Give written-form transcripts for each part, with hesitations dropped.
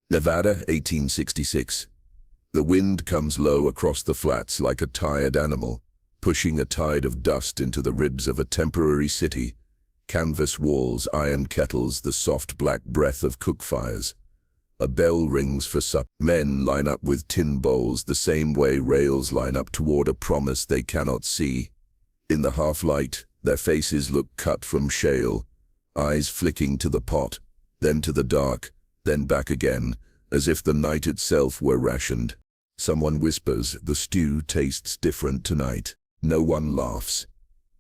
Nevada, 1866. The wind comes low across the flats like a tired animal, pushing a tide of dust into the ribs of a temporary city. Canvas walls, iron kettles, the soft black breath of cook fires. A bell rings for supper. Men line up with tin bowls the same way rails line up toward a promise they cannot see. In the half-light, their faces look cut from shale, eyes flicking to the pot, then to the dark, then back again, as if the night itself were rationed. Someone whispers, "The stew tastes different tonight." No one laughs.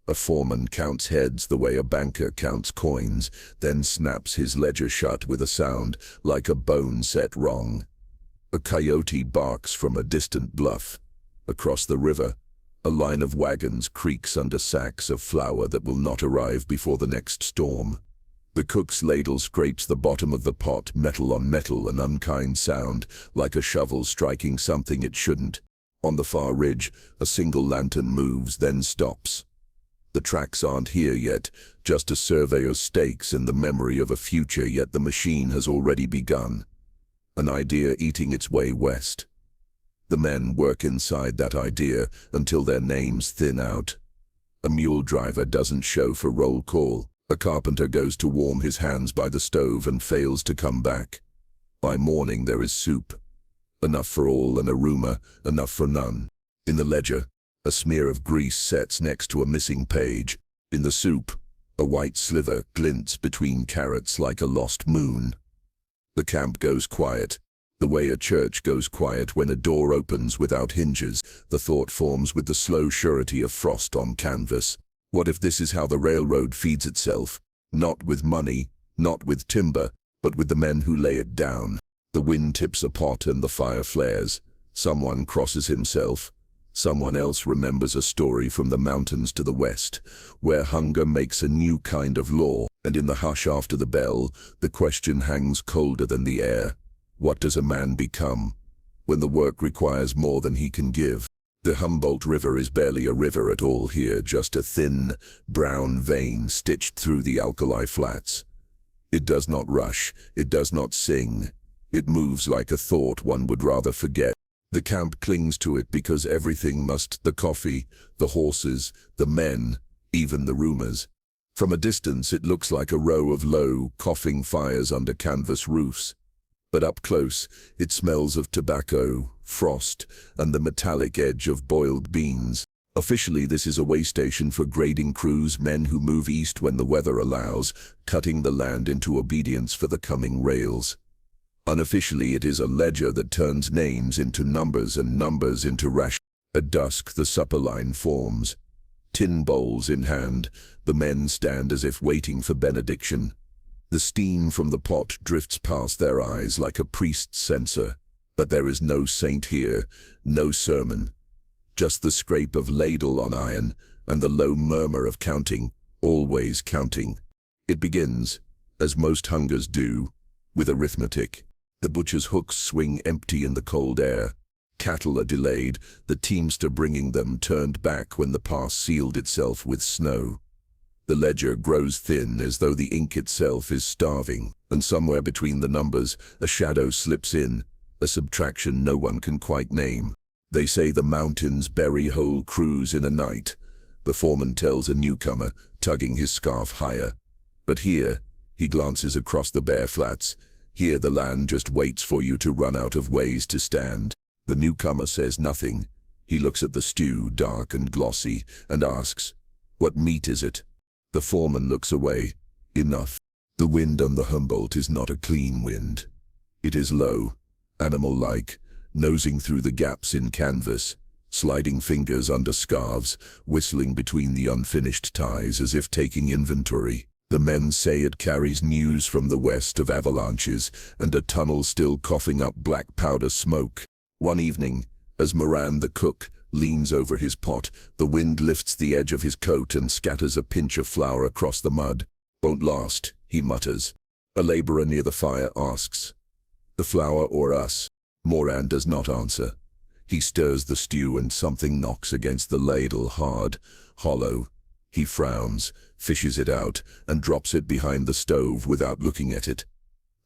A foreman counts heads the way a banker counts coins, then snaps his ledger shut with a sound like a bone set wrong. A coyote barks from a distant bluff. Across the river, a line of wagons creaks under sacks of flour that will not arrive before the next storm. The cook's ladle scrapes the bottom of the pot, metal on metal, an unkind sound, like a shovel striking something it shouldn't. On the far ridge, a single lantern moves, then stops. The tracks aren't here yet, just a surveyor's stakes and the memory of a future, yet the machine has already begun. An idea eating its way west. The men work inside that idea until their names thin out. A mule driver doesn't show for roll call. A carpenter goes to warm his hands by the stove and fails to come back. By morning there is soup. Enough for all, and a rumor, enough for none. In the ledger, a smear of grease sets next to a missing page. In the soup, a white sliver glints between carrots like a lost moon. The camp goes quiet, the way a church goes quiet when a door opens without hinges. The thought forms with the slow surety of frost on canvas. What if this is how the railroad feeds itself? Not with money, not with timber, but with the men who lay it down. The wind tips a pot and the fire flares. Someone crosses himself. Someone else remembers a story from the mountains to the west, where hunger makes a new kind of law. And in the hush after the bell, the question hangs colder than the air. What does a man become when the work requires more than he can give? The Humboldt River is barely a river at all here, just a thin, brown vein stitched through the alkali flats. It does not rush, it does not sing. It moves like a thought one would rather forget. The camp clings to it because everything must: the coffee, the horses, the men, even the rumors. From a distance it looks like a row of low, coughing fires under canvas roofs. But up close, it smells of tobacco, frost, and the metallic edge of boiled beans. Officially, this is a way station for grading crews, men who move east when the weather allows, cutting the land into obedience for the coming rails. Unofficially, it is a ledger that turns names into numbers and numbers into ration. At dusk, the supper line forms. Tin bowls in hand, the men stand as if waiting for benediction. The steam from the pot drifts past their eyes like a priest's censer. But there is no saint here, no sermon. Just the scrape of ladle on iron and the low murmur of counting, always counting. It begins, as most hungers do, with arithmetic. The butcher's hooks swing empty in the cold air. Cattle are delayed, the teamster bringing them turned back when the pass sealed itself with snow. The ledger grows thin as though the ink itself is starving, and somewhere between the numbers, a shadow slips in, a subtraction no one can quite name. They say the mountains bury whole crews in a night. The foreman tells a newcomer, tugging his scarf higher. But here, he glances across the bare flats, here the land just waits for you to run out of ways to stand. The newcomer says nothing. He looks at the stew, dark and glossy, and asks, "What meat is it?" The foreman looks away. Enough. The wind on the Humboldt is not a clean wind. It is low, animal-like, nosing through the gaps in canvas, sliding fingers under scarves, whistling between the unfinished ties as if taking inventory. The men say it carries news from the west of avalanches and a tunnel still coughing up black powder smoke. One evening, as Moran the cook leans over his pot, the wind lifts the edge of his coat and scatters a pinch of flour across the mud. "Won't last," he mutters. A laborer near the fire asks, "The flour or us?" Moran does not answer. He stirs the stew and something knocks against the ladle, hard, hollow. He frowns, fishes it out, and drops it behind the stove without looking at it.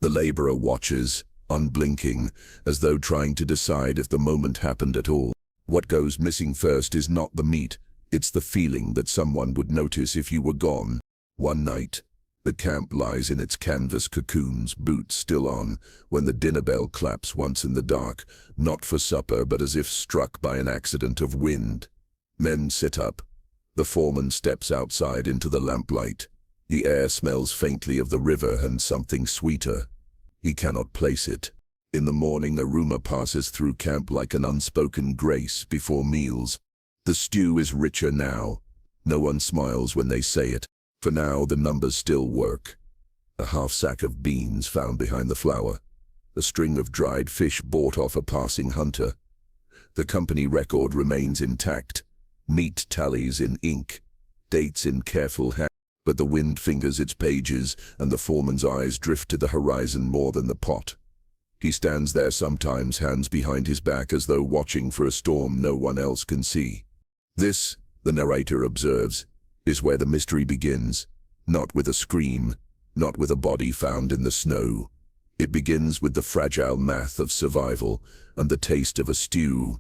The laborer watches, unblinking, as though trying to decide if the moment happened at all. What goes missing first is not the meat, it's the feeling that someone would notice if you were gone. One night, the camp lies in its canvas cocoons, boots still on, when the dinner bell claps once in the dark, not for supper but as if struck by an accident of wind. Men sit up. The foreman steps outside into the lamplight. The air smells faintly of the river and something sweeter. He cannot place it. In the morning a rumor passes through camp like an unspoken grace before meals. The stew is richer now. No one smiles when they say it. For now the numbers still work. A half sack of beans found behind the flour. A string of dried fish bought off a passing hunter. The company record remains intact. Meat tallies in ink. Dates in careful hand. But the wind fingers its pages, and the foreman's eyes drift to the horizon more than the pot. He stands there sometimes, hands behind his back, as though watching for a storm no one else can see. This, the narrator observes, is where the mystery begins. Not with a scream, not with a body found in the snow. It begins with the fragile math of survival and the taste of a stew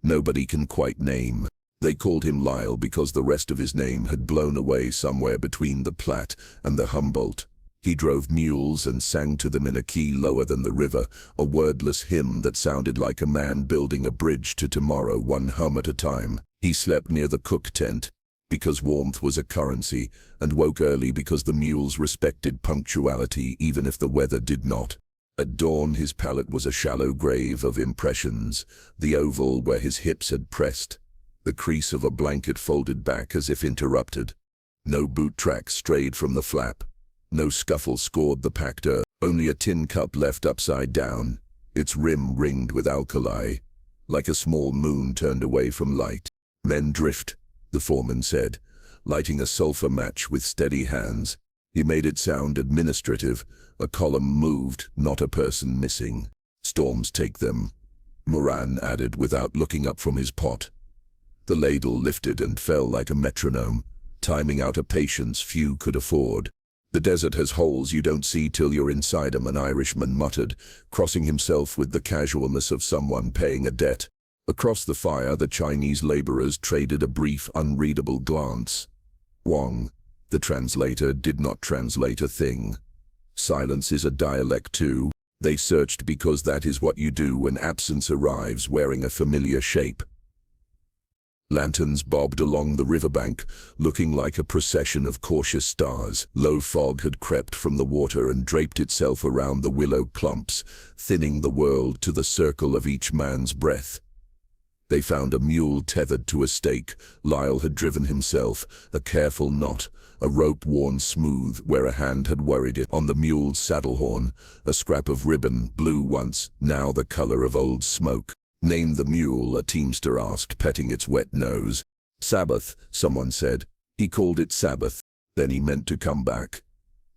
nobody can quite name. They called him Lyle because the rest of his name had blown away somewhere between the Platte and the Humboldt. He drove mules and sang to them in a key lower than the river, a wordless hymn that sounded like a man building a bridge to tomorrow, one hum at a time. He slept near the cook tent, because warmth was a currency, and woke early because the mules respected punctuality even if the weather did not. At dawn his pallet was a shallow grave of impressions, the oval where his hips had pressed, the crease of a blanket folded back as if interrupted. No boot tracks strayed from the flap. No scuffle scored the packed earth. Only a tin cup left upside down, its rim ringed with alkali, like a small moon turned away from light. Men drift, the foreman said, lighting a sulfur match with steady hands. He made it sound administrative. A column moved, not a person missing. Storms take them, Moran added without looking up from his pot. The ladle lifted and fell like a metronome, timing out a patience few could afford. The desert has holes you don't see till you're inside 'em, an Irishman muttered, crossing himself with the casualness of someone paying a debt. Across the fire the Chinese laborers traded a brief, unreadable glance. Wang, the translator, did not translate a thing. Silence is a dialect too. They searched because that is what you do when absence arrives wearing a familiar shape. Lanterns bobbed along the riverbank, looking like a procession of cautious stars. Low fog had crept from the water and draped itself around the willow clumps, thinning the world to the circle of each man's breath. They found a mule tethered to a stake. Lyle had driven himself, a careful knot, a rope worn smooth where a hand had worried it. On the mule's saddle horn, a scrap of ribbon, blue once, now the color of old smoke. Name the mule, a teamster asked, petting its wet nose. Sabbath, someone said. He called it Sabbath. Then he meant to come back.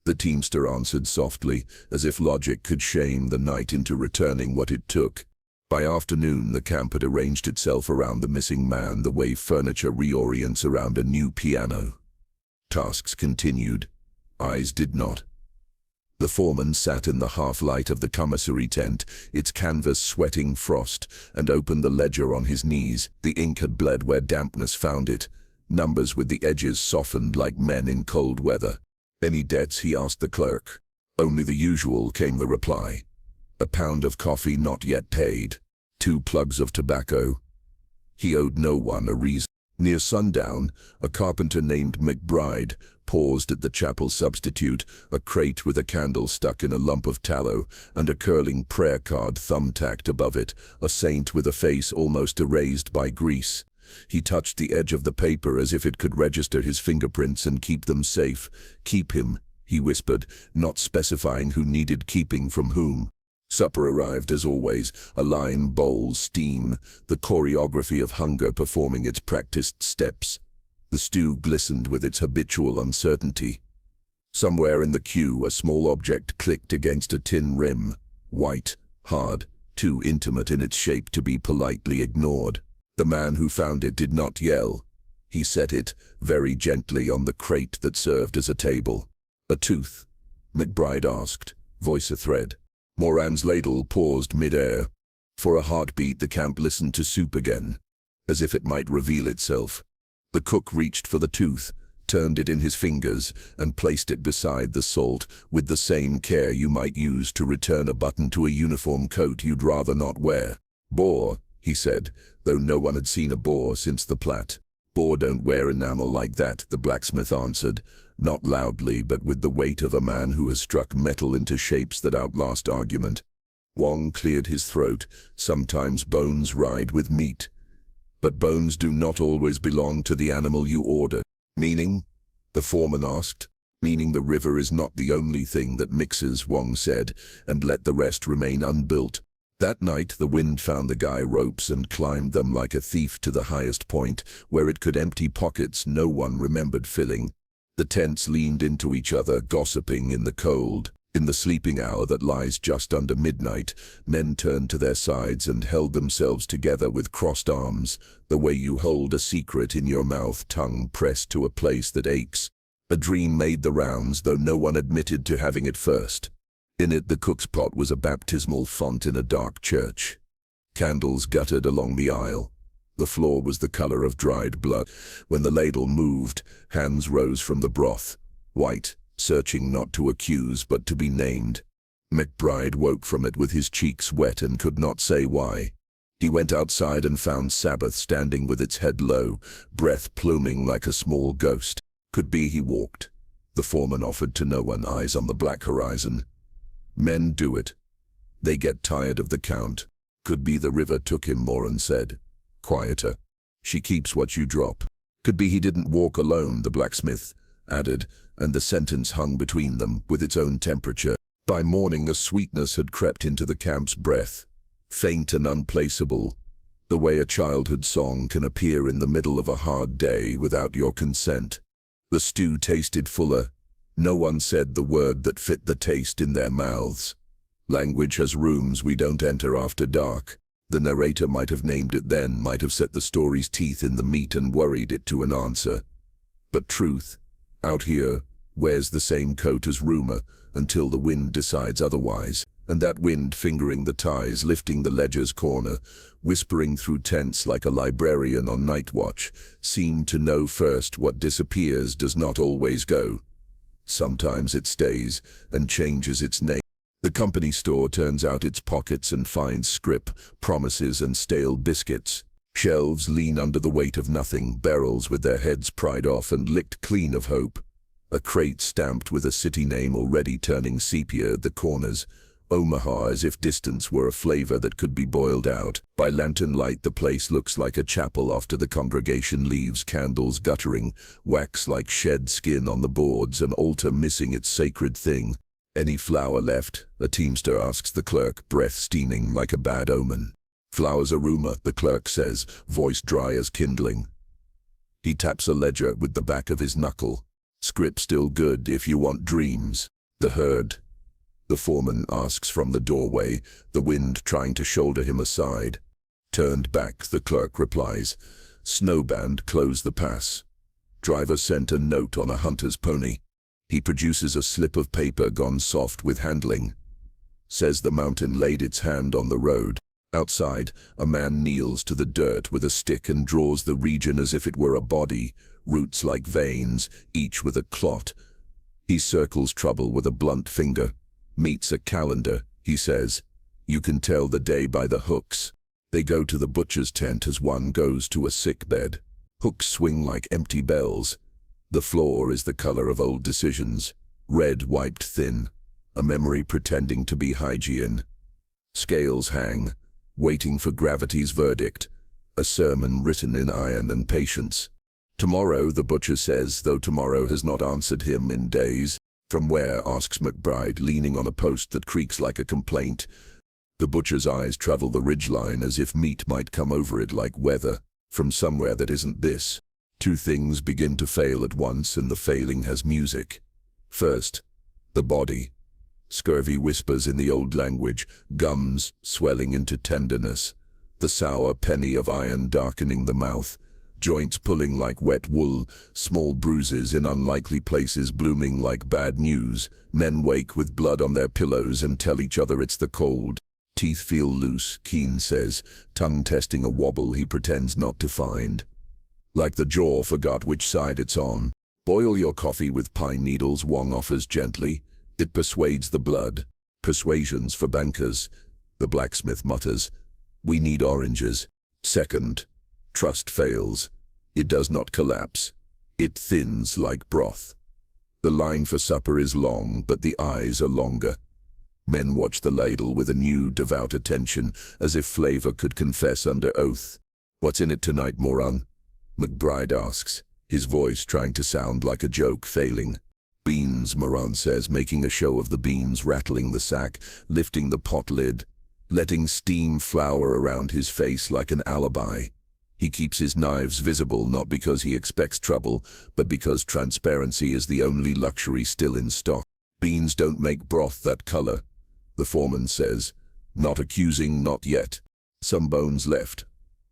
The teamster answered softly, as if logic could shame the night into returning what it took. By afternoon, the camp had arranged itself around the missing man the way furniture reorients around a new piano. Tasks continued. Eyes did not. The foreman sat in the half-light of the commissary tent, its canvas sweating frost, and opened the ledger on his knees. The ink had bled where dampness found it, numbers with the edges softened like men in cold weather. Any debts, he asked the clerk. Only the usual, came the reply. A pound of coffee not yet paid. 2 plugs of tobacco. He owed no one a reason. Near sundown, a carpenter named McBride paused at the chapel substitute, a crate with a candle stuck in a lump of tallow, and a curling prayer card thumbtacked above it, a saint with a face almost erased by grease. He touched the edge of the paper as if it could register his fingerprints and keep them safe. Keep him, he whispered, not specifying who needed keeping from whom. Supper arrived as always, a line, bowl, steam, the choreography of hunger performing its practiced steps. The stew glistened with its habitual uncertainty. Somewhere in the queue, a small object clicked against a tin rim, white, hard, too intimate in its shape to be politely ignored. The man who found it did not yell. He set it, very gently, on the crate that served as a table. A tooth? McBride asked, voice a thread. Moran's ladle paused mid-air. For a heartbeat the camp listened to soup again, as if it might reveal itself. The cook reached for the tooth, turned it in his fingers, and placed it beside the salt with the same care you might use to return a button to a uniform coat you'd rather not wear. "Boar," he said, though no one had seen a boar since the Platte. "Boar don't wear enamel like that," the blacksmith answered, not loudly but with the weight of a man who has struck metal into shapes that outlast argument. Wong cleared his throat. "Sometimes bones ride with meat. But bones do not always belong to the animal you order." "Meaning?" the foreman asked. "Meaning the river is not the only thing that mixes," Wong said, "and let the rest remain unbuilt." That night the wind found the guy ropes and climbed them like a thief to the highest point, where it could empty pockets no one remembered filling. The tents leaned into each other, gossiping in the cold. In the sleeping hour that lies just under midnight, men turned to their sides and held themselves together with crossed arms, the way you hold a secret in your mouth, tongue pressed to a place that aches. A dream made the rounds, though no one admitted to having it first. In it the cook's pot was a baptismal font in a dark church. Candles guttered along the aisle. The floor was the color of dried blood. When the ladle moved, hands rose from the broth, white, searching not to accuse but to be named. McBride woke from it with his cheeks wet and could not say why. He went outside and found Sabbath standing with its head low, breath pluming like a small ghost. Could be he walked. The foreman offered to no one, eyes on the black horizon. "Men do it. They get tired of the count." "Could be the river took him," Moran said. Quieter. "She keeps what you drop." "Could be he didn't walk alone," the blacksmith added, and the sentence hung between them with its own temperature. By morning a sweetness had crept into the camp's breath, faint and unplaceable, the way a childhood song can appear in the middle of a hard day without your consent. The stew tasted fuller. No one said the word that fit the taste in their mouths. Language has rooms we don't enter after dark. The narrator might have named it then, might have set the story's teeth in the meat and worried it to an answer. But truth, out here, wears the same coat as rumor until the wind decides otherwise. And that wind fingering the ties, lifting the ledger's corner, whispering through tents like a librarian on night watch, seemed to know first what disappears does not always go. Sometimes it stays and changes its name. The company store turns out its pockets and finds scrip, promises and stale biscuits. Shelves lean under the weight of nothing, barrels with their heads pried off and licked clean of hope. A crate stamped with a city name already turning sepia at the corners. Omaha, as if distance were a flavor that could be boiled out. By lantern light the place looks like a chapel after the congregation leaves, candles guttering, wax like shed skin on the boards, an altar missing its sacred thing. "Any flour left?" a teamster asks the clerk, breath steaming like a bad omen. "Flour's a rumor," the clerk says, voice dry as kindling. He taps a ledger with the back of his knuckle. "Script still good if you want dreams." "The herd?" the foreman asks from the doorway, the wind trying to shoulder him aside. "Turned back," the clerk replies. "Snowband closed the pass. Driver sent a note on a hunter's pony." He produces a slip of paper gone soft with handling. Says the mountain laid its hand on the road. Outside, a man kneels to the dirt with a stick and draws the region as if it were a body, roots like veins, each with a clot. He circles trouble with a blunt finger. "Meets a calendar," he says. "You can tell the day by the hooks." They go to the butcher's tent as one goes to a sick bed. Hooks swing like empty bells. The floor is the color of old decisions, red wiped thin, a memory pretending to be hygiene. Scales hang, waiting for gravity's verdict, a sermon written in iron and patience. "Tomorrow," the butcher says, though tomorrow has not answered him in days. "From where?" asks McBride, leaning on a post that creaks like a complaint. The butcher's eyes travel the ridgeline as if meat might come over it like weather. "From somewhere that isn't this." Two things begin to fail at once, and the failing has music. First, the body. Scurvy whispers in the old language, gums swelling into tenderness, the sour penny of iron darkening the mouth. joints pulling like wet wool, small bruises in unlikely places blooming like bad news. Men wake with blood on their pillows and tell each other it's the cold. Teeth feel loose, Keane says, tongue testing a wobble he pretends not to find. Like the jaw forgot which side it's on. Boil your coffee with pine needles, Wong offers gently. It persuades the blood. Persuasions for bankers. The blacksmith mutters. We need oranges. Second. Trust fails. It does not collapse. It thins like broth. The line for supper is long, but the eyes are longer. Men watch the ladle with a new, devout attention, as if flavor could confess under oath. What's in it tonight, moron? McBride asks, his voice trying to sound like a joke failing. Beans, Moran says, making a show of the beans, rattling the sack, lifting the pot lid, letting steam flower around his face like an alibi. He keeps his knives visible not because he expects trouble, but because transparency is the only luxury still in stock. Beans don't make broth that color, the foreman says, not accusing, not yet. Some bones left,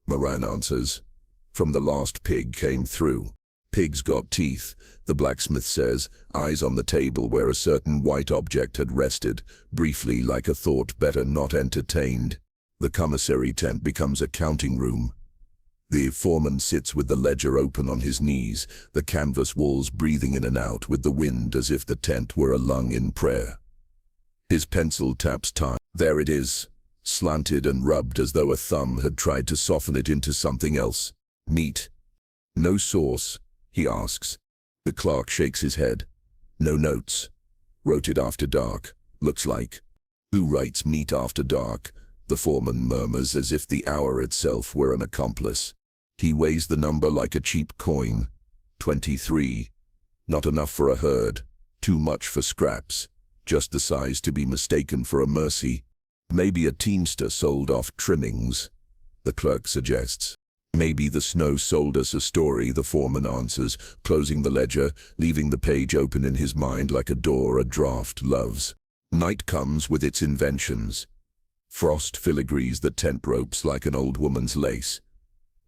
Moran answers. From the last pig came through. Pigs got teeth, the blacksmith says, eyes on the table where a certain white object had rested, briefly like a thought better not entertained. The commissary tent becomes a counting room. The foreman sits with the ledger open on his knees, the canvas walls breathing in and out with the wind as if the tent were a lung in prayer. His pencil taps time. There it is, slanted and rubbed as though a thumb had tried to soften it into something else. Meat. No sauce, he asks. The clerk shakes his head. No notes. Wrote it after dark, looks like. Who writes meat after dark? The foreman murmurs as if the hour itself were an accomplice. He weighs the number like a cheap coin. 23. Not enough for a herd. Too much for scraps. Just the size to be mistaken for a mercy. Maybe a teamster sold off trimmings, the clerk suggests. Maybe the snow sold us a story, the foreman answers, closing the ledger, leaving the page open in his mind like a door a draft loves. Night comes with its inventions. Frost filigrees the tent ropes like an old woman's lace.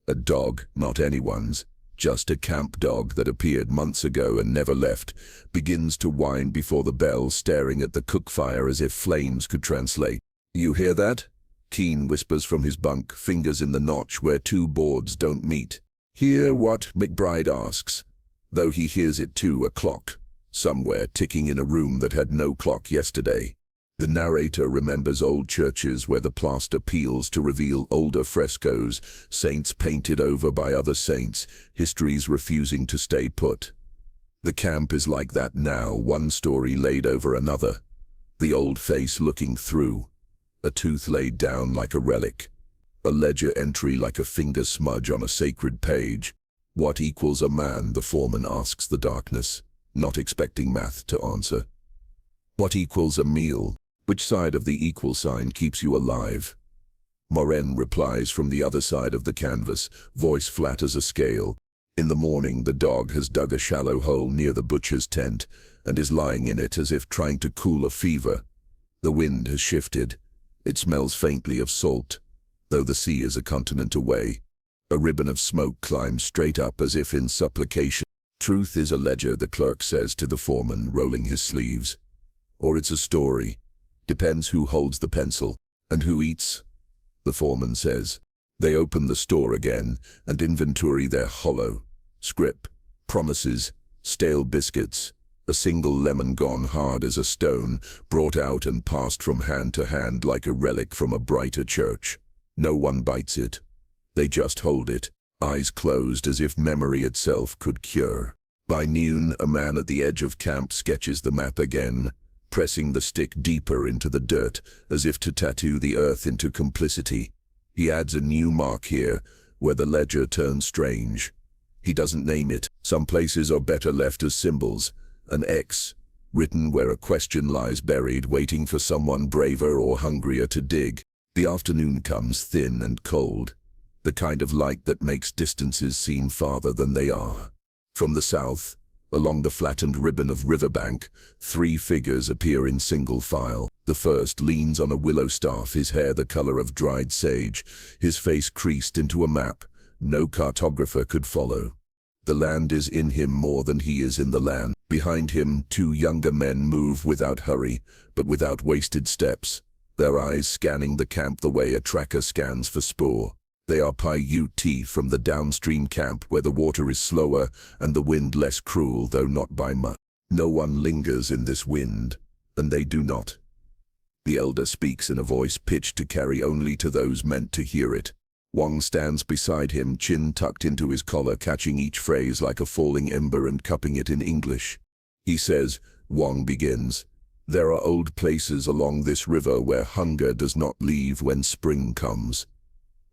A dog, not anyone's, just a camp dog that appeared months ago and never left, begins to whine before the bell, staring at the cook fire as if flames could translate. You hear that? Keane whispers from his bunk, fingers in the notch where two boards don't meet. Hear what? McBride asks, though he hears it too, a clock, somewhere ticking in a room that had no clock yesterday. The narrator remembers old churches where the plaster peels to reveal older frescoes, saints painted over by other saints, histories refusing to stay put. The camp is like that now, one story laid over another. The old face looking through. A tooth laid down like a relic. A ledger entry like a finger smudge on a sacred page. What equals a man? The foreman asks the darkness, not expecting math to answer. What equals a meal? Which side of the equal sign keeps you alive? Moren replies from the other side of the canvas, voice flat as a scale. In the morning, the dog has dug a shallow hole near the butcher's tent and is lying in it as if trying to cool a fever. The wind has shifted. It smells faintly of salt, though the sea is a continent away. A ribbon of smoke climbs straight up as if in supplication. Truth is a ledger, the clerk says to the foreman, rolling his sleeves. Or it's a story. Depends who holds the pencil and who eats, the foreman says. They open the store again and inventory their hollow. Scrip, promises, stale biscuits, a single lemon gone hard as a stone, brought out and passed from hand to hand like a relic from a brighter church. No one bites it. They just hold it, eyes closed as if memory itself could cure. By noon, a man at the edge of camp sketches the map again, pressing the stick deeper into the dirt, as if to tattoo the earth into complicity. He adds a new mark here, where the ledger turns strange. He doesn't name it. Some places are better left as symbols. An X, written where a question lies buried, waiting for someone braver or hungrier to dig. The afternoon comes thin and cold, the kind of light that makes distances seem farther than they are. From the south, along the flattened ribbon of riverbank, three figures appear in single file. The first leans on a willow staff, his hair the color of dried sage, his face creased into a map, no cartographer could follow. The land is in him more than he is in the land. Behind him, two younger men move without hurry, but without wasted steps, their eyes scanning the camp the way a tracker scans for spoor. They are Pi-Ut from the downstream camp where the water is slower and the wind less cruel, though not by much. No one lingers in this wind, and they do not. The elder speaks in a voice pitched to carry only to those meant to hear it. Wang stands beside him, chin tucked into his collar, catching each phrase like a falling ember and cupping it in English. He says, Wang begins, "There are old places along this river where hunger does not leave when spring comes,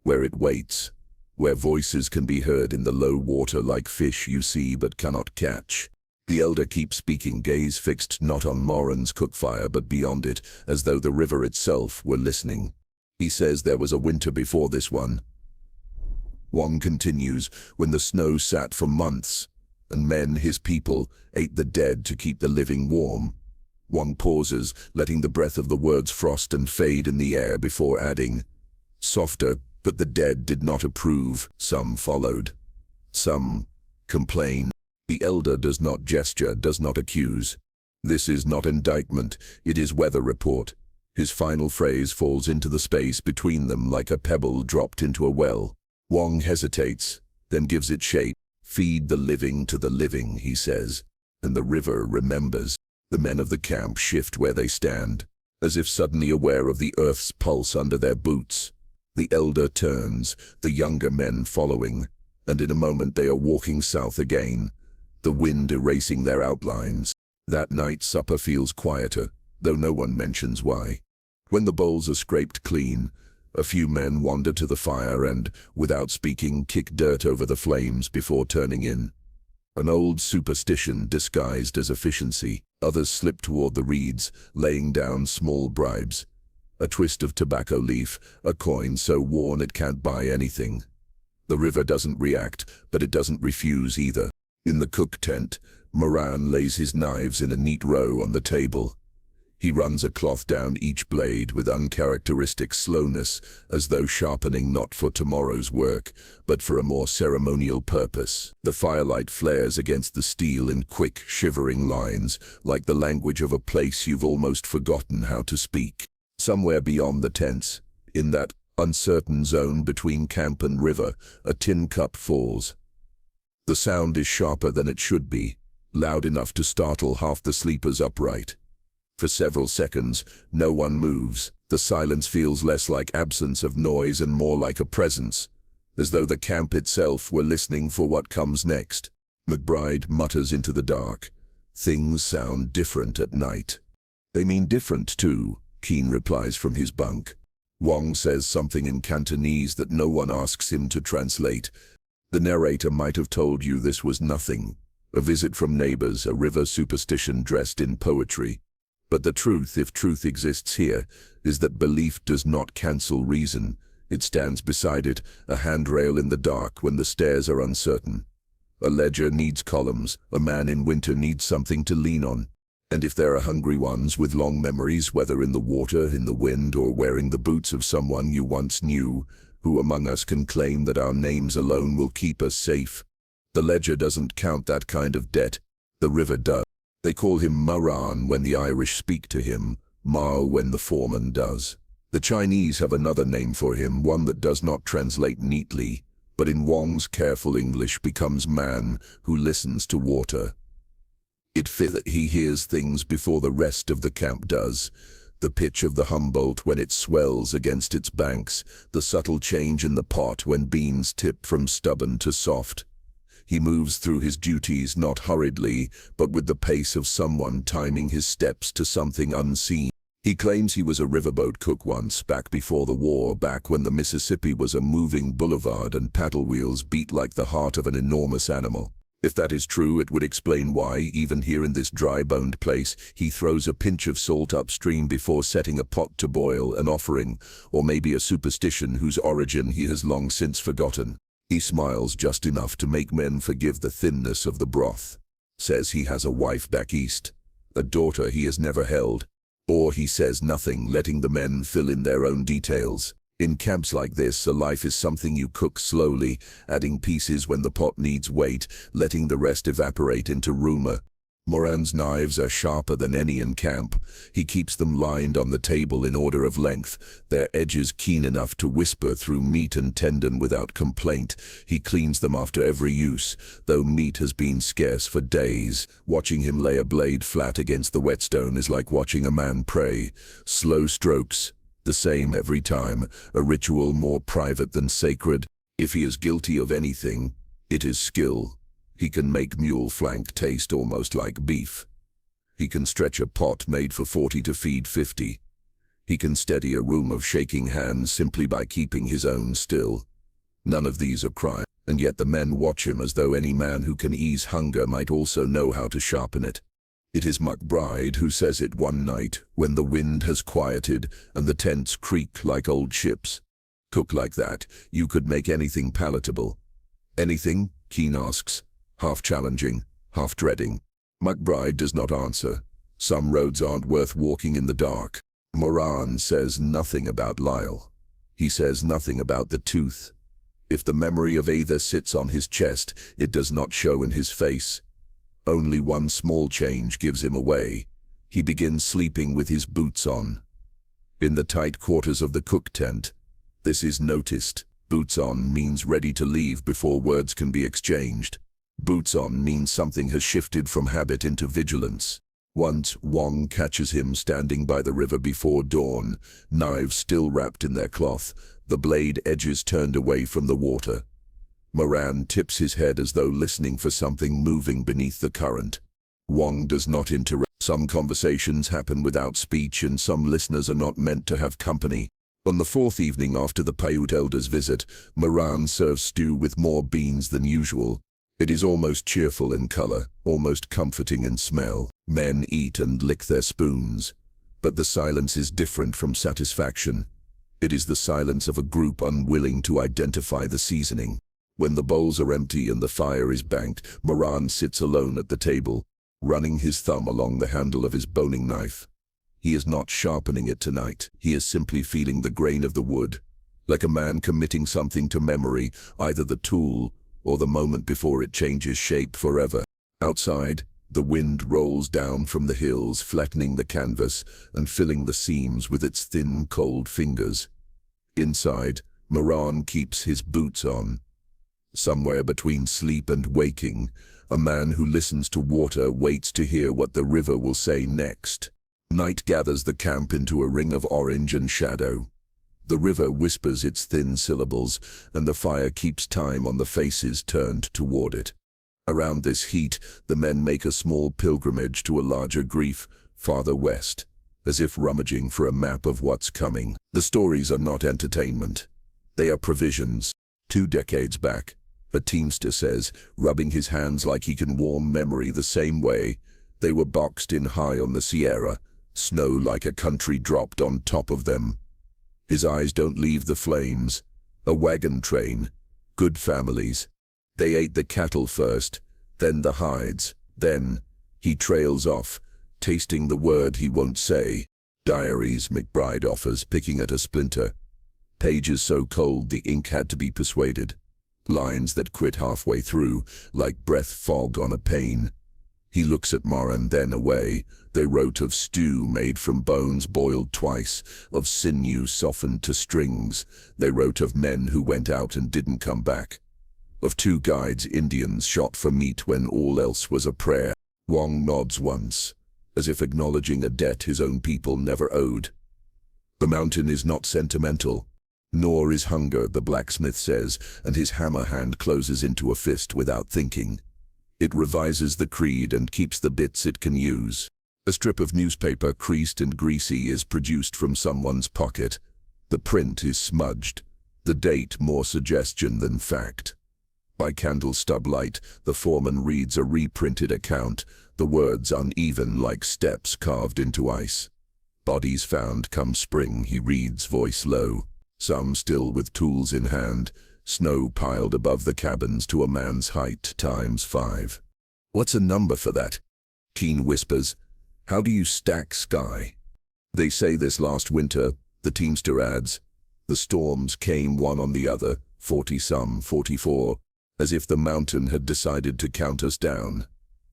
where it waits, where voices can be heard in the low water like fish you see but cannot catch." The elder keeps speaking, gaze fixed not on Moran's cookfire but beyond it, as though the river itself were listening. He says there was a winter before this one. Wang continues, when the snow sat for months, and men, his people, ate the dead to keep the living warm. Wang pauses, letting the breath of the words frost and fade in the air before adding, "Softer, but the dead did not approve. Some followed. Some complain." The elder does not gesture, does not accuse. This is not indictment, it is weather report. His final phrase falls into the space between them like a pebble dropped into a well. Wang hesitates, then gives it shape. "Feed the living to the living," he says, and the river remembers. The men of the camp shift where they stand, as if suddenly aware of the earth's pulse under their boots. The elder turns, the younger men following, and in a moment they are walking south again, the wind erasing their outlines. That night supper feels quieter, though no one mentions why. When the bowls are scraped clean, a few men wander to the fire and, without speaking, kick dirt over the flames before turning in. An old superstition disguised as efficiency. Others slip toward the reeds, laying down small bribes. A twist of tobacco leaf, a coin so worn it can't buy anything. The river doesn't react, but it doesn't refuse either. In the cook tent, Moran lays his knives in a neat row on the table. He runs a cloth down each blade with uncharacteristic slowness, as though sharpening not for tomorrow's work, but for a more ceremonial purpose. The firelight flares against the steel in quick, shivering lines, like the language of a place you've almost forgotten how to speak. Somewhere beyond the tents, in that uncertain zone between camp and river, a tin cup falls. The sound is sharper than it should be, loud enough to startle half the sleepers upright. For several seconds, no one moves. The silence feels less like absence of noise and more like a presence, as though the camp itself were listening for what comes next. McBride mutters into the dark, "Things sound different at night." "They mean different too," Keen replies from his bunk. Wang says something in Cantonese that no one asks him to translate. The narrator might have told you this was nothing, a visit from neighbors, a river superstition dressed in poetry. But the truth, if truth exists here, is that belief does not cancel reason. It stands beside it, a handrail in the dark when the stairs are uncertain. A ledger needs columns, a man in winter needs something to lean on. And if there are hungry ones with long memories, whether in the water, in the wind, or wearing the boots of someone you once knew, who among us can claim that our names alone will keep us safe? The ledger doesn't count that kind of debt. The river does. They call him Moran when the Irish speak to him, Mao when the foreman does. The Chinese have another name for him, one that does not translate neatly, but in Wang's careful English becomes man who listens to water. It fits that he hears things before the rest of the camp does. The pitch of the Humboldt when it swells against its banks, the subtle change in the pot when beans tip from stubborn to soft. He moves through his duties not hurriedly, but with the pace of someone timing his steps to something unseen. He claims he was a riverboat cook once, back before the war, back when the Mississippi was a moving boulevard and paddle wheels beat like the heart of an enormous animal. If that is true, it would explain why, even here in this dry-boned place, he throws a pinch of salt upstream before setting a pot to boil, an offering, or maybe a superstition whose origin he has long since forgotten. He smiles just enough to make men forgive the thinness of the broth. Says he has a wife back east, a daughter he has never held. Or he says nothing, letting the men fill in their own details. In camps like this, a life is something you cook slowly, adding pieces when the pot needs weight, letting the rest evaporate into rumor. Moran's knives are sharper than any in camp. He keeps them lined on the table in order of length, their edges keen enough to whisper through meat and tendon without complaint. He cleans them after every use, though meat has been scarce for days. Watching him lay a blade flat against the whetstone is like watching a man pray. Slow strokes, the same every time, a ritual more private than sacred. If he is guilty of anything, it is skill. He can make mule flank taste almost like beef. He can stretch a pot made for 40 to feed 50. He can steady a room of shaking hands simply by keeping his own still. None of these are crime, and yet the men watch him as though any man who can ease hunger might also know how to sharpen it. It is McBride who says it one night, when the wind has quieted and the tents creak like old ships. Cook like that, you could make anything palatable. Anything? Keen asks, half challenging, half dreading. McBride does not answer. Some roads aren't worth walking in the dark. Moran says nothing about Lyle. He says nothing about the tooth. If the memory of either sits on his chest, it does not show in his face. Only one small change gives him away. He begins sleeping with his boots on. In the tight quarters of the cook tent, this is noticed. Boots on means ready to leave before words can be exchanged. Boots on means something has shifted from habit into vigilance. Once Wong catches him standing by the river before dawn, knives still wrapped in their cloth, the blade edges turned away from the water. Moran tips his head as though listening for something moving beneath the current. Wong does not interrupt. Some conversations happen without speech and some listeners are not meant to have company. On the fourth evening after the Paiute elders' visit, Moran serves stew with more beans than usual. It is almost cheerful in color, almost comforting in smell. Men eat and lick their spoons. But the silence is different from satisfaction. It is the silence of a group unwilling to identify the seasoning. When the bowls are empty and the fire is banked, Moran sits alone at the table, running his thumb along the handle of his boning knife. He is not sharpening it tonight. He is simply feeling the grain of the wood, like a man committing something to memory, either the tool or the moment before it changes shape forever. Outside, the wind rolls down from the hills, flattening the canvas and filling the seams with its thin, cold fingers. Inside, Moran keeps his boots on. Somewhere between sleep and waking, a man who listens to water waits to hear what the river will say next. Night gathers the camp into a ring of orange and shadow. The river whispers its thin syllables, and the fire keeps time on the faces turned toward it. Around this heat, the men make a small pilgrimage to a larger grief, farther west, as if rummaging for a map of what's coming. The stories are not entertainment. They are provisions. 2 decades back, a teamster says, rubbing his hands like he can warm memory the same way, they were boxed in high on the Sierra, snow like a country dropped on top of them. His eyes don't leave the flames. A wagon train. Good families. They ate the cattle first, then the hides. Then, he trails off, tasting the word he won't say. Diaries, McBride offers, picking at a splinter. Pages so cold the ink had to be persuaded. Lines that quit halfway through, like breath fog on a pane. He looks at Moran, then away. They wrote of stew made from bones boiled twice, of sinew softened to strings. They wrote of men who went out and didn't come back. Of 2 guides, Indians, shot for meat when all else was a prayer. Wong nods once, as if acknowledging a debt his own people never owed. The mountain is not sentimental, nor is hunger, the blacksmith says, and his hammer hand closes into a fist without thinking. It revises the creed and keeps the bits it can use. A strip of newspaper, creased and greasy, is produced from someone's pocket. The print is smudged, the date more suggestion than fact. By candle stub light, the foreman reads a reprinted account, the words uneven like steps carved into ice. Bodies found come spring, he reads, voice low. Some still with tools in hand, snow piled above the cabins to a man's height times 5. What's a number for that? Keen whispers. How do you stack sky? They say this last winter, the teamster adds. The storms came one on the other, 40-some, 44, as if the mountain had decided to count us down.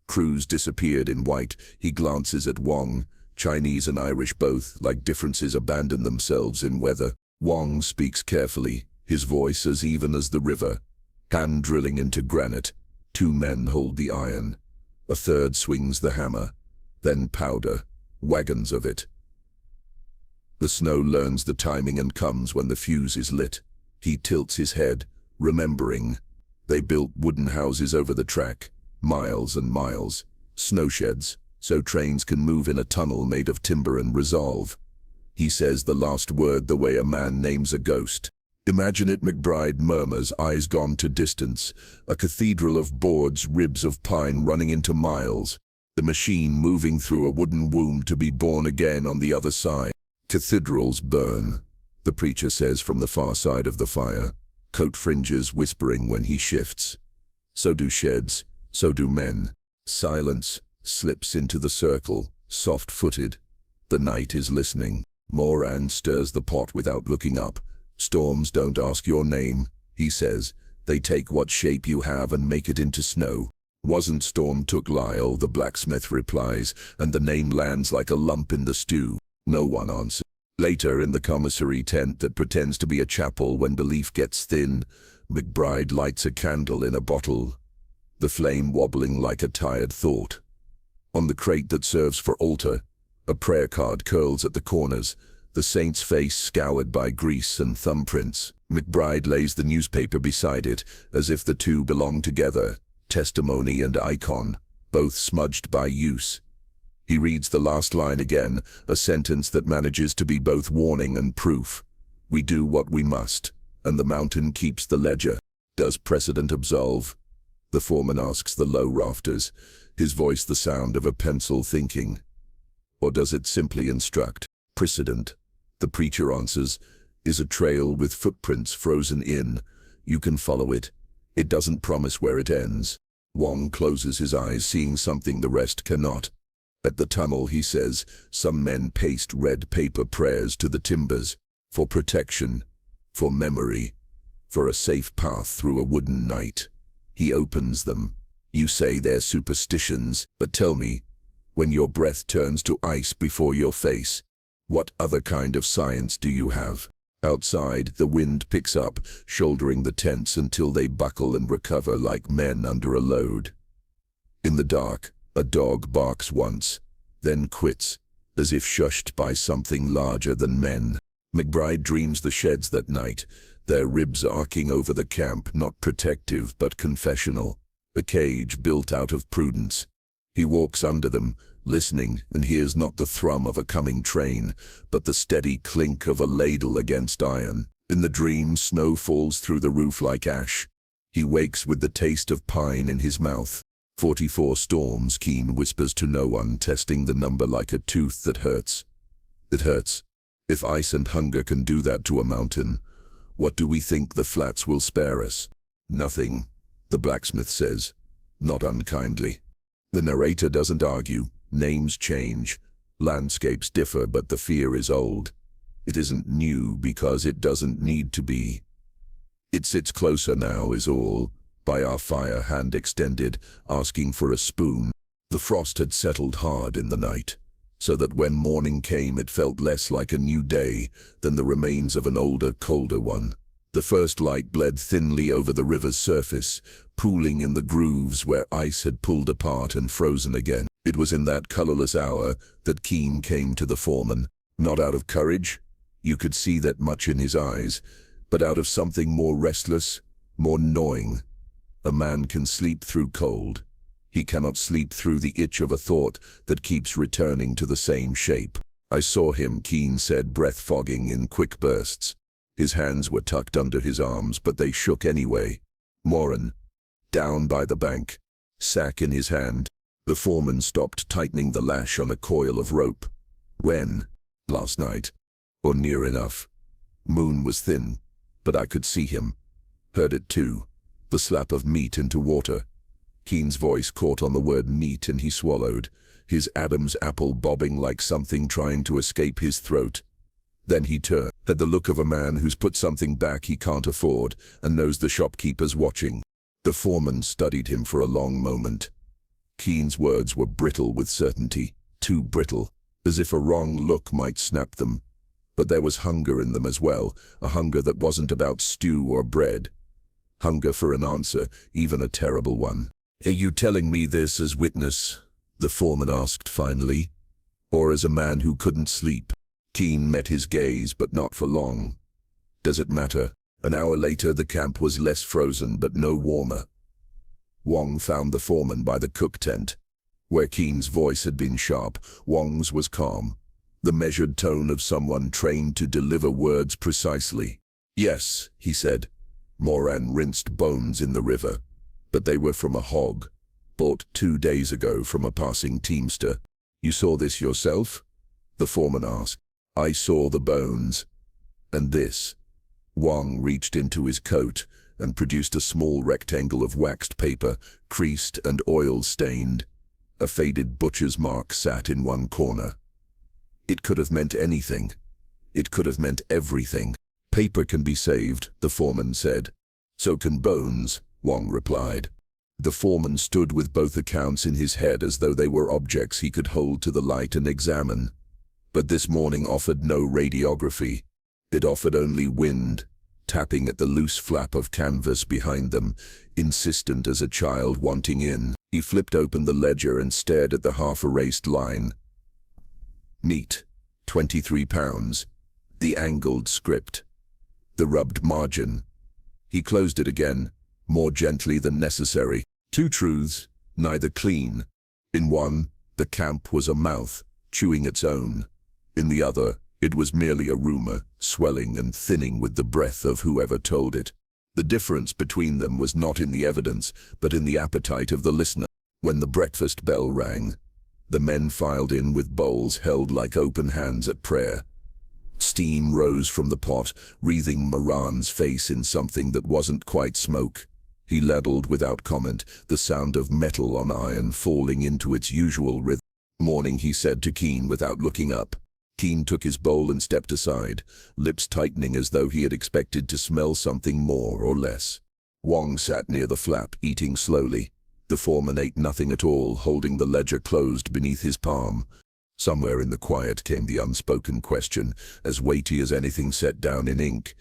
Crews disappeared in white. He glances at Wong. Chinese and Irish both, like differences, abandon themselves in weather. Wong speaks carefully, his voice as even as the river. Hand drilling into granite. 2 men hold the iron. A third swings the hammer. Then powder. Wagons of it. The snow learns the timing and comes when the fuse is lit. He tilts his head, remembering. They built wooden houses over the track, miles and miles. Snow sheds, so trains can move in a tunnel made of timber and resolve. He says the last word the way a man names a ghost. Imagine it, McBride murmurs, eyes gone to distance. A cathedral of boards, ribs of pine running into miles. The machine moving through a wooden womb to be born again on the other side. Cathedrals burn, the preacher says from the far side of the fire, coat fringes whispering when he shifts. So do sheds, so do men. Silence slips into the circle, soft-footed. The night is listening. Moran stirs the pot without looking up. Storms don't ask your name, he says. They take what shape you have and make it into snow. Wasn't storm took Lyle, the blacksmith replies, and the name lands like a lump in the stew. No one answers. Later, in the commissary tent that pretends to be a chapel when belief gets thin, McBride lights a candle in a bottle, the flame wobbling like a tired thought. On the crate that serves for altar, a prayer card curls at the corners, the saint's face scoured by grease and thumbprints. McBride lays the newspaper beside it, as if the two belong together, testimony and icon, both smudged by use. He reads the last line again, a sentence that manages to be both warning and proof. We do what we must, and the mountain keeps the ledger. Does precedent absolve? The foreman asks the low rafters, his voice the sound of a pencil thinking. Or does it simply instruct? Precedent, the preacher answers, is a trail with footprints frozen in. You can follow it. It doesn't promise where it ends. Wong closes his eyes, seeing something the rest cannot. At the tunnel, he says, some men paste red paper prayers to the timbers, for protection, for memory, for a safe path through a wooden night. He opens them. You say they're superstitions, but tell me, when your breath turns to ice before your face, what other kind of science do you have? Outside, the wind picks up, shouldering the tents until they buckle and recover like men under a load. In the dark, a dog barks once, then quits, as if shushed by something larger than men. McBride dreams the sheds that night, their ribs arcing over the camp, not protective but confessional, a cage built out of prudence. He walks under them, listening, and hears not the thrum of a coming train, but the steady clink of a ladle against iron. In the dream, snow falls through the roof like ash. He wakes with the taste of pine in his mouth. 44 storms, Keen whispers to no one, testing the number like a tooth that hurts. It hurts. If ice and hunger can do that to a mountain, what do we think the flats will spare us? Nothing, the blacksmith says, not unkindly. The narrator doesn't argue. Names change. Landscapes differ, but the fear is old. It isn't new because it doesn't need to be. It sits closer now is all. By our fire, hand extended, asking for a spoon. The frost had settled hard in the night, so that when morning came it felt less like a new day than the remains of an older, colder one. The first light bled thinly over the river's surface, pooling in the grooves where ice had pulled apart and frozen again. It was in that colorless hour that Keen came to the foreman, not out of courage, you could see that much in his eyes, but out of something more restless, more gnawing. A man can sleep through cold. He cannot sleep through the itch of a thought that keeps returning to the same shape. I saw him, Keen said, breath fogging in quick bursts. His hands were tucked under his arms, but they shook anyway. Moran, down by the bank, sack in his hand. The foreman stopped tightening the lash on a coil of rope. When? Last night. Or near enough. Moon was thin, but I could see him. Heard it too. The slap of meat into water. Keen's voice caught on the word meat and he swallowed, his Adam's apple bobbing like something trying to escape his throat. Then he turned. had the look of a man who's put something back he can't afford and knows the shopkeeper's watching. The foreman studied him for a long moment. Keen's words were brittle with certainty, too brittle, as if a wrong look might snap them. But there was hunger in them as well, a hunger that wasn't about stew or bread. Hunger for an answer, even a terrible one. "Are you telling me this as witness?" the foreman asked finally. "Or as a man who couldn't sleep?" Keen met his gaze, but not for long. "Does it matter?" An hour later, the camp was less frozen, but no warmer. Wong found the foreman by the cook tent. Where Keen's voice had been sharp, Wong's was calm, the measured tone of someone trained to deliver words precisely. "Yes," he said. "Moran rinsed bones in the river, but they were from a hog, bought 2 days ago from a passing teamster." "You saw this yourself?" the foreman asked. "I saw the bones. And this." Wong reached into his coat and produced a small rectangle of waxed paper, creased and oil-stained. A faded butcher's mark sat in one corner. It could have meant anything. It could have meant everything. "Paper can be saved," the foreman said. "So can bones," Wong replied. The foreman stood with both accounts in his head as though they were objects he could hold to the light and examine. But this morning offered no radiography. It offered only wind, tapping at the loose flap of canvas behind them, insistent as a child wanting in. He flipped open the ledger and stared at the half-erased line. Meat, 23 pounds. The angled script. The rubbed margin. He closed it again, more gently than necessary. 2 truths, neither clean. In one, the camp was a mouth, chewing its own. In the other, it was merely a rumor, swelling and thinning with the breath of whoever told it. The difference between them was not in the evidence, but in the appetite of the listener. When the breakfast bell rang, the men filed in with bowls held like open hands at prayer. Steam rose from the pot, wreathing Moran's face in something that wasn't quite smoke. He ladled without comment, the sound of metal on iron falling into its usual rhythm. "Morning," he said to Keen without looking up. Keen took his bowl and stepped aside, lips tightening as though he had expected to smell something more or less. Wong sat near the flap, eating slowly. The foreman ate nothing at all, holding the ledger closed beneath his palm. Somewhere in the quiet came the unspoken question, as weighty as anything set down in ink.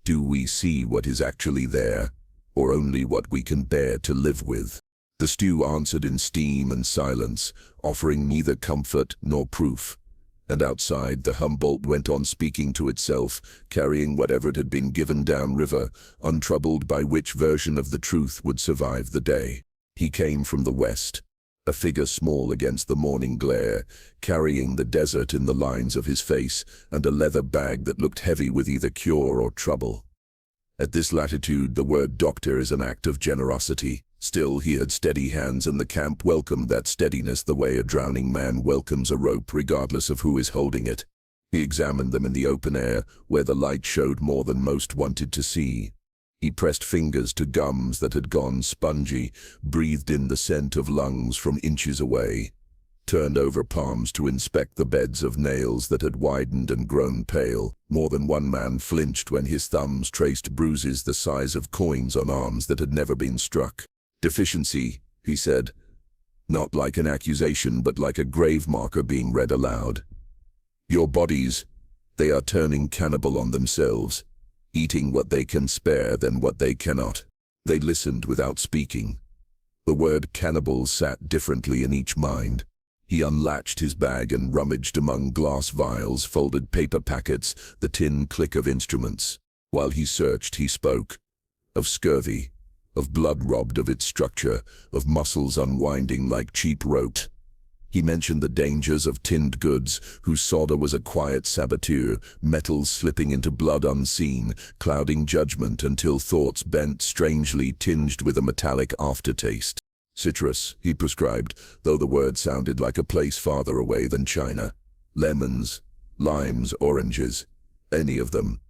Do we see what is actually there, or only what we can bear to live with? The stew answered in steam and silence, offering neither comfort nor proof. And outside, the Humboldt went on speaking to itself, carrying whatever it had been given downriver, untroubled by which version of the truth would survive the day. He came from the west, a figure small against the morning glare, carrying the desert in the lines of his face and a leather bag that looked heavy with either cure or trouble. At this latitude, the word doctor is an act of generosity. Still, he had steady hands, and the camp welcomed that steadiness the way a drowning man welcomes a rope regardless of who is holding it. He examined them in the open air, where the light showed more than most wanted to see. He pressed fingers to gums that had gone spongy, breathed in the scent of lungs from inches away, turned over palms to inspect the beds of nails that had widened and grown pale. More than one man flinched when his thumbs traced bruises the size of coins on arms that had never been struck. "Deficiency," he said, not like an accusation but like a grave marker being read aloud. "Your bodies, they are turning cannibal on themselves, eating what they can spare than what they cannot." They listened without speaking. The word cannibals sat differently in each mind. He unlatched his bag and rummaged among glass vials, folded paper packets, the tin click of instruments. While he searched, he spoke of scurvy, of blood robbed of its structure, of muscles unwinding like cheap rope. He mentioned the dangers of tinned goods, whose solder was a quiet saboteur, metals slipping into blood unseen, clouding judgment until thoughts bent strangely, tinged with a metallic aftertaste. "Citrus," he prescribed, though the word sounded like a place farther away than China. "Lemons, limes, oranges, any of them.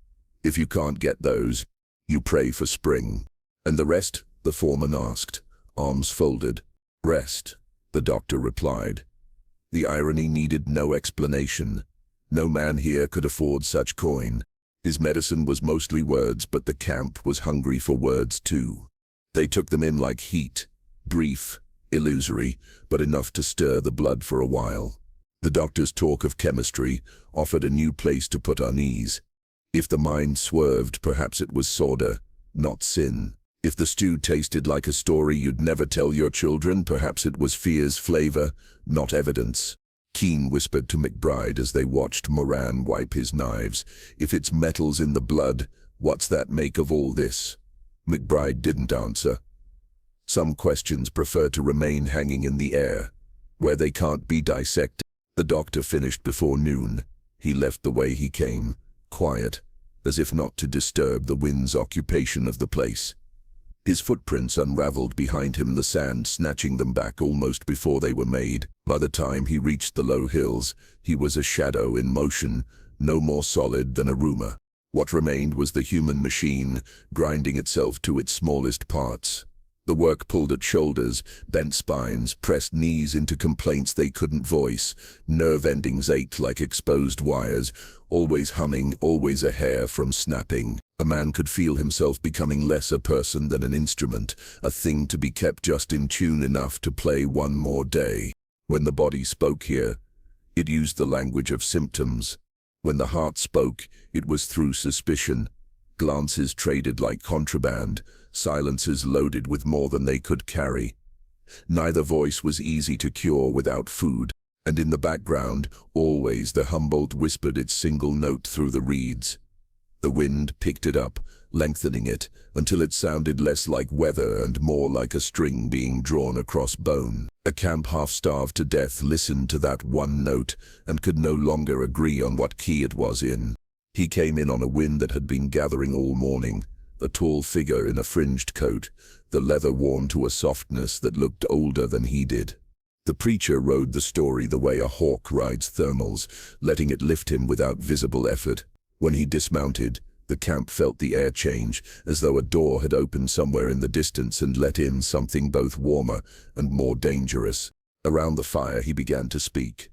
If you can't get those, you pray for spring." "And the rest?" the foreman asked, arms folded. "Rest," the doctor replied. The irony needed no explanation. No man here could afford such coin. His medicine was mostly words, but the camp was hungry for words too. They took them in like heat, brief, illusory, but enough to stir the blood for a while. The doctor's talk of chemistry offered a new place to put unease. If the mind swerved, perhaps it was soda, not sin. If the stew tasted like a story you'd never tell your children, perhaps it was fear's flavor, not evidence. Keane whispered to McBride as they watched Moran wipe his knives. If it's metals in the blood, what's that make of all this? McBride didn't answer. Some questions prefer to remain hanging in the air, where they can't be dissected. The doctor finished before noon. He left the way he came, quiet, as if not to disturb the wind's occupation of the place. His footprints unraveled behind him, the sand snatching them back almost before they were made. By the time he reached the low hills, he was a shadow in motion, no more solid than a rumor. What remained was the human machine, grinding itself to its smallest parts. The work pulled at shoulders, bent spines, pressed knees into complaints they couldn't voice. Nerve endings ached like exposed wires, always humming, always a hair from snapping. A man could feel himself becoming less a person than an instrument, a thing to be kept just in tune enough to play one more day. When the body spoke here, it used the language of symptoms. When the heart spoke, it was through suspicion. Glances traded like contraband, silences loaded with more than they could carry. Neither voice was easy to cure without food, and in the background, always the Humboldt whispered its single note through the reeds. The wind picked it up, lengthening it, until it sounded less like weather and more like a string being drawn across bone. A camp half-starved to death listened to that one note and could no longer agree on what key it was in. He came in on a wind that had been gathering all morning, a tall figure in a fringed coat, the leather worn to a softness that looked older than he did. The preacher rode the story the way a hawk rides thermals, letting it lift him without visible effort. When he dismounted, the camp felt the air change, as though a door had opened somewhere in the distance and let in something both warmer and more dangerous. Around the fire he began to speak.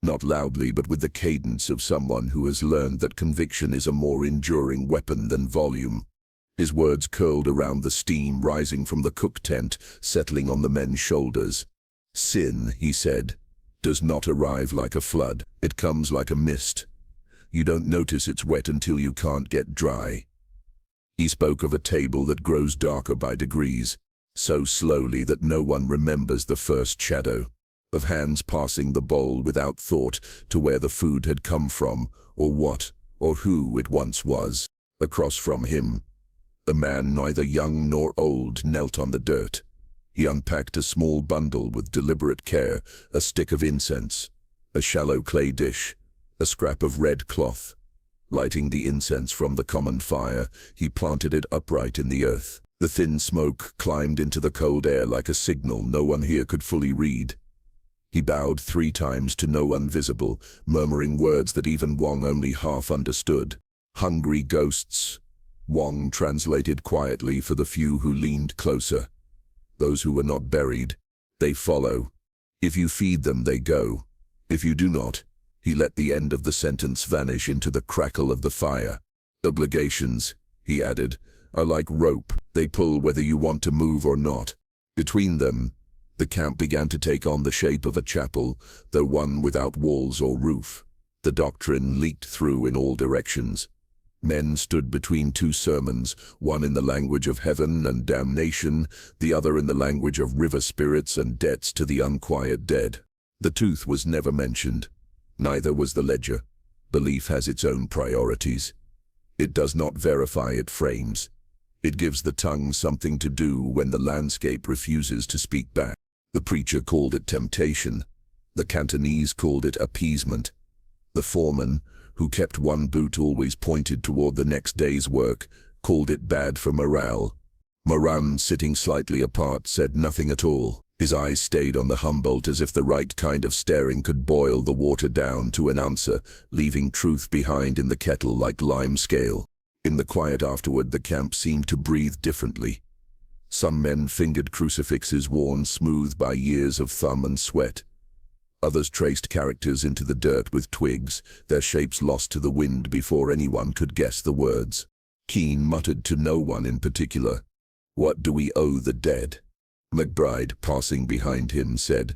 Not loudly, but with the cadence of someone who has learned that conviction is a more enduring weapon than volume. His words curled around the steam rising from the cook tent, settling on the men's shoulders. Sin, he said, does not arrive like a flood. It comes like a mist. You don't notice it's wet until you can't get dry. He spoke of a table that grows darker by degrees, so slowly that no one remembers the first shadow. Of hands passing the bowl without thought to where the food had come from, or what, or who it once was. Across from him, a man neither young nor old knelt on the dirt. He unpacked a small bundle with deliberate care, a stick of incense, a shallow clay dish, a scrap of red cloth. Lighting the incense from the common fire, he planted it upright in the earth. The thin smoke climbed into the cold air like a signal no one here could fully read. He bowed 3 times to no one visible, murmuring words that even Wong only half understood. Hungry ghosts. Wong translated quietly for the few who leaned closer. Those who were not buried, they follow. If you feed them, they go. If you do not, he let the end of the sentence vanish into the crackle of the fire. Obligations, he added, are like rope. They pull whether you want to move or not. Between them, the camp began to take on the shape of a chapel, though one without walls or roof. The doctrine leaked through in all directions. Men stood between 2 sermons, one in the language of heaven and damnation, the other in the language of river spirits and debts to the unquiet dead. The tooth was never mentioned. Neither was the ledger. Belief has its own priorities. It does not verify, it frames. It gives the tongue something to do when the landscape refuses to speak back. The preacher called it temptation. The Cantonese called it appeasement. The foreman, who kept one boot always pointed toward the next day's work, called it bad for morale. Moran, sitting slightly apart, said nothing at all. His eyes stayed on the Humboldt as if the right kind of staring could boil the water down to an answer, leaving truth behind in the kettle like lime scale. In the quiet afterward, the camp seemed to breathe differently. Some men fingered crucifixes worn smooth by years of thumb and sweat. Others traced characters into the dirt with twigs, their shapes lost to the wind before anyone could guess the words. Keene muttered to no one in particular, "What do we owe the dead?" McBride, passing behind him, said,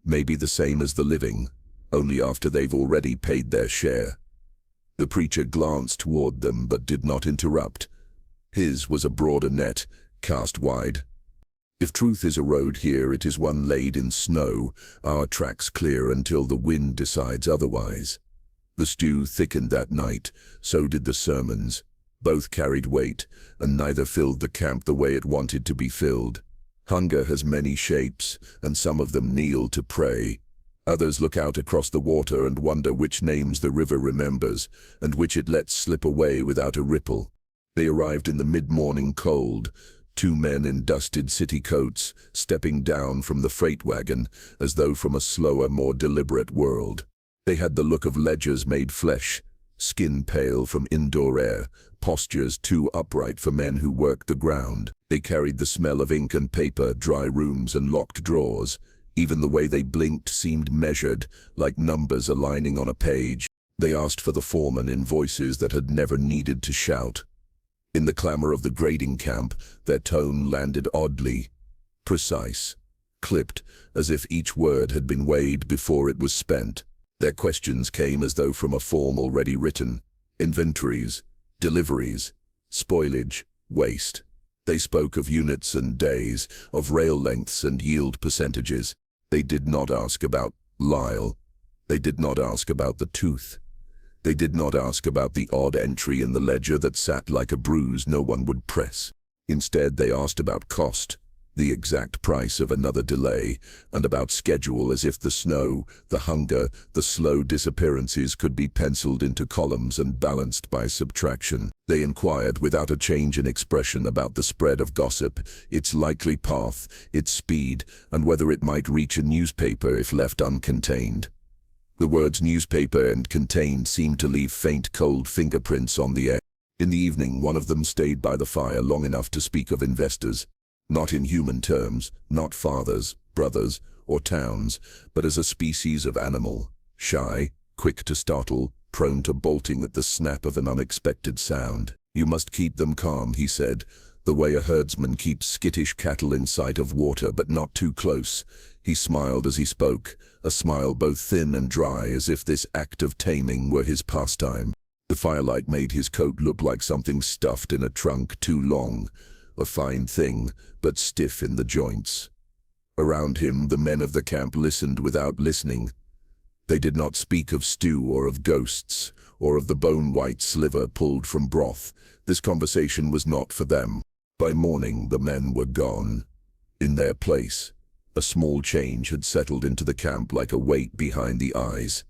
"Maybe the same as the living, only after they've already paid their share." The preacher glanced toward them but did not interrupt. His was a broader net, cast wide. "If truth is a road here, it is one laid in snow, our tracks clear until the wind decides otherwise." The stew thickened that night, so did the sermons. Both carried weight, and neither filled the camp the way it wanted to be filled. Hunger has many shapes, and some of them kneel to pray. Others look out across the water and wonder which names the river remembers, and which it lets slip away without a ripple. They arrived in the mid-morning cold, two men in dusted city coats, stepping down from the freight wagon, as though from a slower, more deliberate world. They had the look of ledgers made flesh, skin pale from indoor air, postures too upright for men who worked the ground. They carried the smell of ink and paper, dry rooms and locked drawers. Even the way they blinked seemed measured, like numbers aligning on a page. They asked for the foreman in voices that had never needed to shout. In the clamor of the grading camp, their tone landed oddly, precise, clipped, as if each word had been weighed before it was spent. Their questions came as though from a form already written. Inventories, deliveries, spoilage, waste. They spoke of units and days, of rail lengths and yield percentages. They did not ask about Lyle. They did not ask about the tooth. They did not ask about the odd entry in the ledger that sat like a bruise no one would press. Instead, they asked about cost, the exact price of another delay, and about schedule, as if the snow, the hunger, the slow disappearances could be penciled into columns and balanced by subtraction. They inquired without a change in expression about the spread of gossip, its likely path, its speed, and whether it might reach a newspaper if left uncontained. The words newspaper and contained seemed to leave faint, cold fingerprints on the air. In the evening, one of them stayed by the fire long enough to speak of investors. Not in human terms, not fathers, brothers, or towns, but as a species of animal, shy, quick to startle, prone to bolting at the snap of an unexpected sound. "You must keep them calm," he said, "the way a herdsman keeps skittish cattle in sight of water, but not too close." He smiled as he spoke, a smile both thin and dry, as if this act of taming were his pastime. The firelight made his coat look like something stuffed in a trunk too long, a fine thing, but stiff in the joints. Around him, the men of the camp listened without listening. They did not speak of stew or of ghosts, or of the bone-white sliver pulled from broth. This conversation was not for them. By morning, the men were gone. In their place, a small change had settled into the camp like a weight behind the eyes.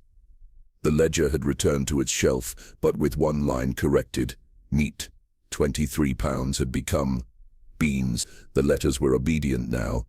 The ledger had returned to its shelf, but with one line corrected. Meat, 23 pounds, had become beans. The letters were obedient now.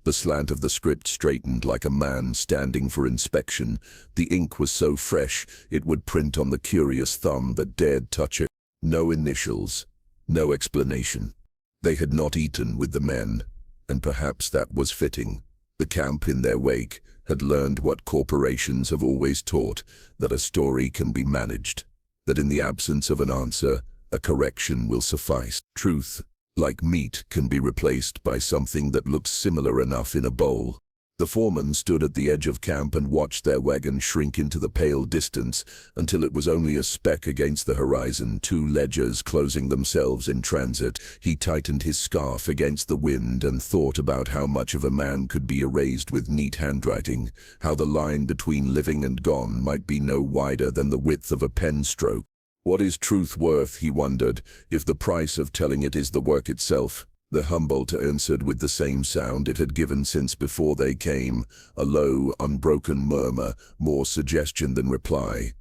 The slant of the script straightened like a man standing for inspection. The ink was so fresh it would print on the curious thumb that dared touch it. No initials, no explanation. They had not eaten with the men, and perhaps that was fitting. The camp in their wake had learned what corporations have always taught, that a story can be managed, that in the absence of an answer, a correction will suffice. Truth, like meat, can be replaced by something that looks similar enough in a bowl. The foreman stood at the edge of camp and watched their wagon shrink into the pale distance until it was only a speck against the horizon, two ledgers closing themselves in transit. He tightened his scarf against the wind and thought about how much of a man could be erased with neat handwriting, how the line between living and gone might be no wider than the width of a pen stroke. What is truth worth, he wondered, if the price of telling it is the work itself? The Humboldt answered with the same sound it had given since before they came, a low, unbroken murmur, more suggestion than reply.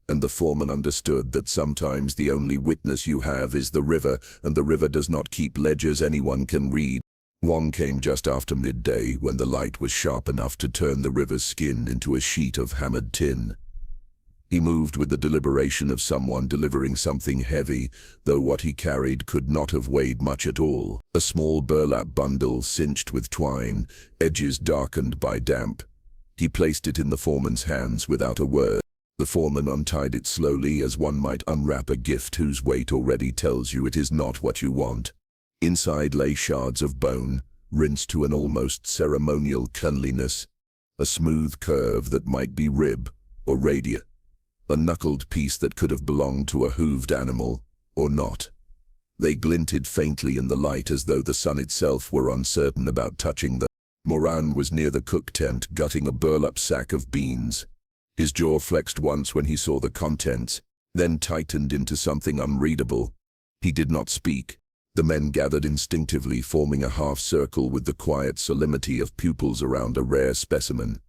And the foreman understood that sometimes the only witness you have is the river, and the river does not keep ledgers anyone can read. One came just after midday, when the light was sharp enough to turn the river's skin into a sheet of hammered tin. He moved with the deliberation of someone delivering something heavy, though what he carried could not have weighed much at all. A small burlap bundle cinched with twine, edges darkened by damp. He placed it in the foreman's hands without a word. The foreman untied it slowly, as one might unwrap a gift whose weight already tells you it is not what you want. Inside lay shards of bone, rinsed to an almost ceremonial cleanliness, a smooth curve that might be rib or radii, a knuckled piece that could have belonged to a hooved animal or not. They glinted faintly in the light, as though the sun itself were uncertain about touching them. Moran was near the cook tent, gutting a burlap sack of beans. His jaw flexed once when he saw the contents, then tightened into something unreadable. He did not speak. The men gathered instinctively, forming a half-circle with the quiet solemnity of pupils around a rare specimen.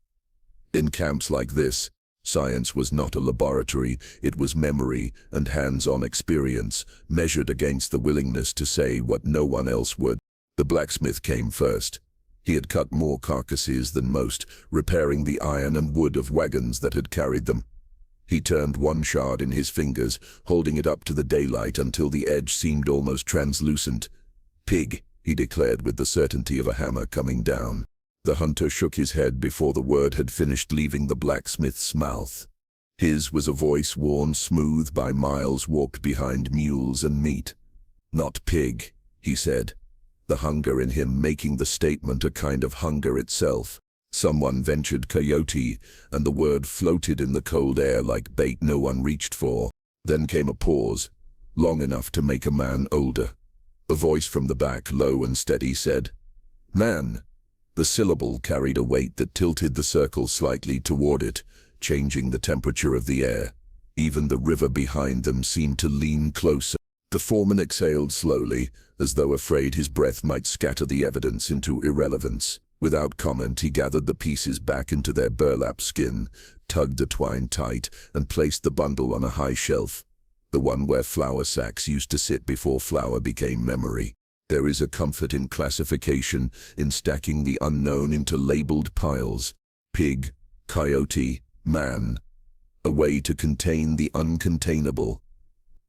In camps like this, science was not a laboratory, it was memory and hands-on experience, measured against the willingness to say what no one else would. The blacksmith came first. He had cut more carcasses than most, repairing the iron and wood of wagons that had carried them. He turned one shard in his fingers, holding it up to the daylight until the edge seemed almost translucent. "Pig," he declared with the certainty of a hammer coming down. The hunter shook his head before the word had finished leaving the blacksmith's mouth. His was a voice worn smooth by miles walked behind mules and meat. "Not pig," he said, the hunger in him making the statement a kind of hunger itself. Someone ventured coyote, and the word floated in the cold air like bait no one reached for. Then came a pause, long enough to make a man older. A voice from the back, low and steady, said, "Man." The syllable carried a weight that tilted the circle slightly toward it, changing the temperature of the air. Even the river behind them seemed to lean closer. The foreman exhaled slowly, as though afraid his breath might scatter the evidence into irrelevance. Without comment, he gathered the pieces back into their burlap skin, tugged the twine tight, and placed the bundle on a high shelf, the one where flour sacks used to sit before flour became memory. There is a comfort in classification, in stacking the unknown into labeled piles. Pig, coyote, man. A way to contain the uncontainable.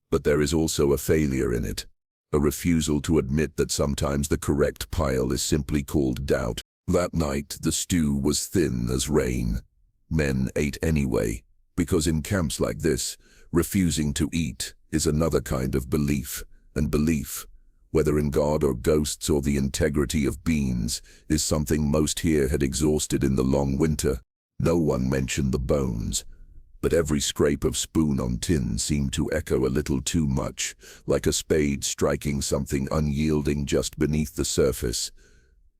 But there is also a failure in it. A refusal to admit that sometimes the correct pile is simply called doubt. That night, the stew was thin as rain. Men ate anyway, because in camps like this, refusing to eat is another kind of belief, and belief, whether in God or ghosts or the integrity of beans, is something most here had exhausted in the long winter. No one mentioned the bones, but every scrape of spoon on tin seemed to echo a little too much, like a spade striking something unyielding just beneath the surface.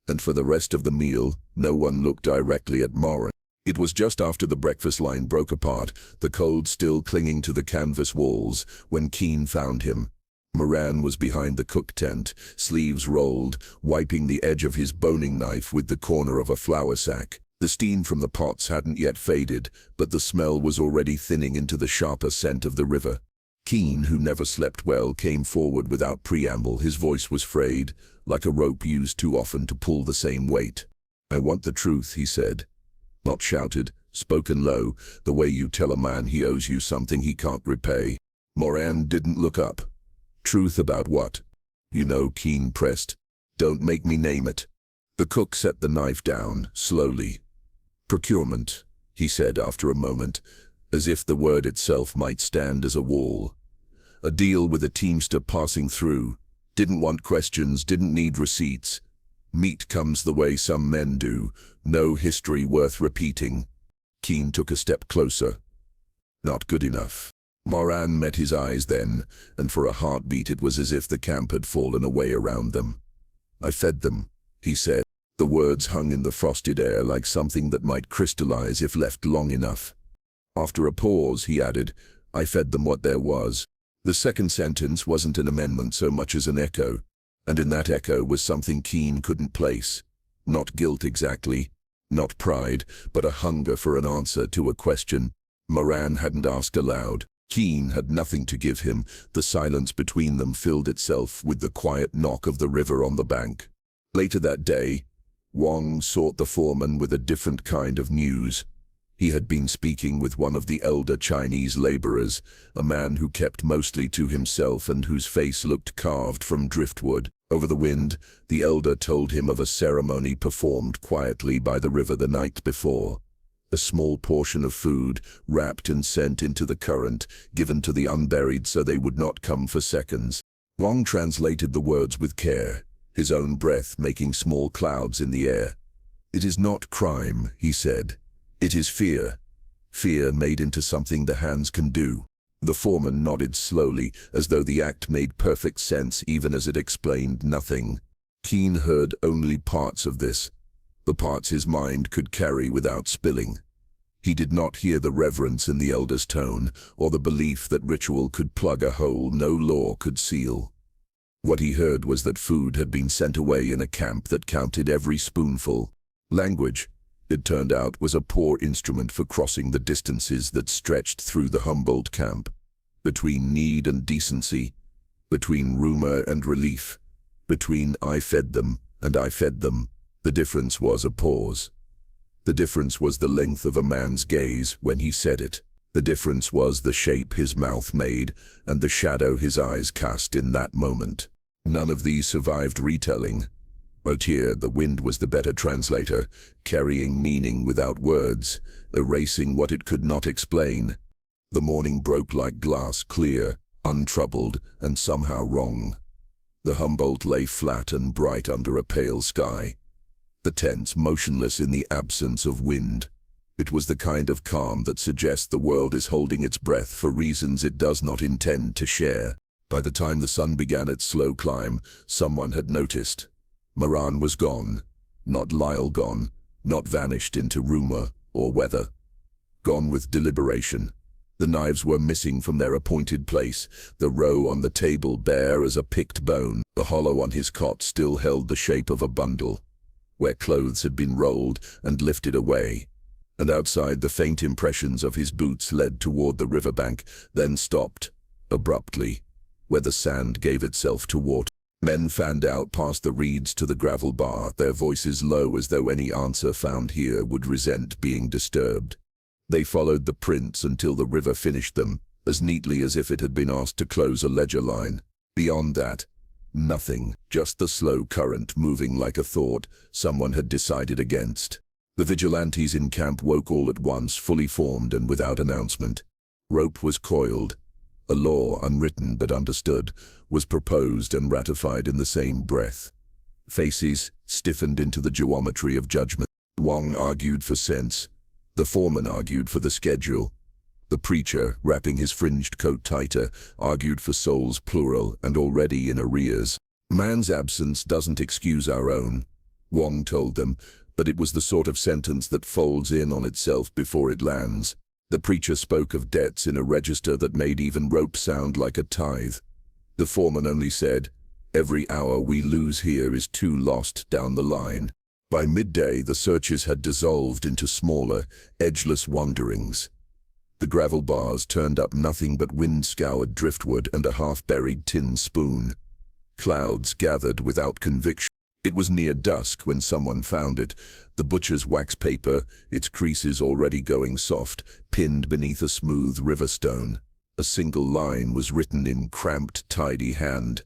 And for the rest of the meal, no one looked directly at Moran. It was just after the breakfast line broke apart, the cold still clinging to the canvas walls, when Keen found him. Moran was behind the cook tent, sleeves rolled, wiping the edge of his boning knife with the corner of a flour sack. The steam from the pots hadn't yet faded, but the smell was already thinning into the sharper scent of the river. Keen, who never slept well, came forward without preamble. His voice was frayed, like a rope used too often to pull the same weight. "I want the truth," he said. Not shouted, spoken low, the way you tell a man he owes you something he can't repay. Moran didn't look up. "Truth about what?" "You know," Keen pressed. "Don't make me name it." The cook set the knife down, slowly. "Procurement," he said after a moment, as if the word itself might stand as a wall. "A deal with a teamster passing through. Didn't want questions, didn't need receipts. Meat comes the way some men do, no history worth repeating." Keen took a step closer. "Not good enough." Moran met his eyes then, and for a heartbeat it was as if the camp had fallen away around them. "I fed them," he said. The words hung in the frosted air like something that might crystallize if left long enough. After a pause, he added, "I fed them what there was." The second sentence wasn't an amendment so much as an echo, and in that echo was something Keen couldn't place. Not guilt exactly, not pride, but a hunger for an answer to a question Moran hadn't asked aloud. Keen had nothing to give him. The silence between them filled itself with the quiet knock of the river on the bank. Later that day, Wang sought the foreman with a different kind of news. He had been speaking with one of the elder Chinese laborers, a man who kept mostly to himself and whose face looked carved from driftwood. Over the wind, the elder told him of a ceremony performed quietly by the river the night before. a small portion of food, wrapped and sent into the current, given to the unburied so they would not come for seconds. Wang translated the words with care, his own breath making small clouds in the air. "It is not crime," he said. "It is fear. Fear made into something the hands can do." The foreman nodded slowly, as though the act made perfect sense even as it explained nothing. Keen heard only parts of this, the parts his mind could carry without spilling. He did not hear the reverence in the elder's tone, or the belief that ritual could plug a hole no law could seal. What he heard was that food had been sent away in a camp that counted every spoonful. Language, it turned out, was a poor instrument for crossing the distances that stretched through the Humboldt camp, between need and decency, between rumor and relief, between "I fed them" and "I fed them." The difference was a pause. The difference was the length of a man's gaze when he said it. The difference was the shape his mouth made and the shadow his eyes cast in that moment. None of these survived retelling. But here the wind was the better translator, carrying meaning without words, erasing what it could not explain. The morning broke like glass, clear, untroubled, and somehow wrong. The Humboldt lay flat and bright under a pale sky, the tents motionless in the absence of wind. It was the kind of calm that suggests the world is holding its breath for reasons it does not intend to share. By the time the sun began its slow climb, someone had noticed. Moran was gone. Not Lyle gone, not vanished into rumor or weather. Gone with deliberation. The knives were missing from their appointed place, the row on the table bare as a picked bone. The hollow on his cot still held the shape of a bundle, where clothes had been rolled and lifted away. And outside, the faint impressions of his boots led toward the riverbank, then stopped, abruptly, where the sand gave itself to water. Men fanned out past the reeds to the gravel bar, their voices low as though any answer found here would resent being disturbed. They followed the prints until the river finished them, as neatly as if it had been asked to close a ledger line. Beyond that, nothing, just the slow current moving like a thought someone had decided against. The vigilantes in camp woke all at once, fully formed and without announcement. Rope was coiled. A law, unwritten but understood, was proposed and ratified in the same breath. Faces stiffened into the geometry of judgment. Wang argued for sense. The foreman argued for the schedule. The preacher, wrapping his fringed coat tighter, argued for souls plural and already in arrears. Man's absence doesn't excuse our own, Wang told them, but it was the sort of sentence that folds in on itself before it lands. The preacher spoke of debts in a register that made even rope sound like a tithe. The foreman only said, "Every hour we lose here is two lost down the line." By midday, the searches had dissolved into smaller, edgeless wanderings. The gravel bars turned up nothing but wind-scoured driftwood and a half-buried tin spoon. Clouds gathered without conviction. It was near dusk when someone found it, the butcher's wax paper, its creases already going soft, pinned beneath a smooth river stone. A single line was written in cramped, tidy hand.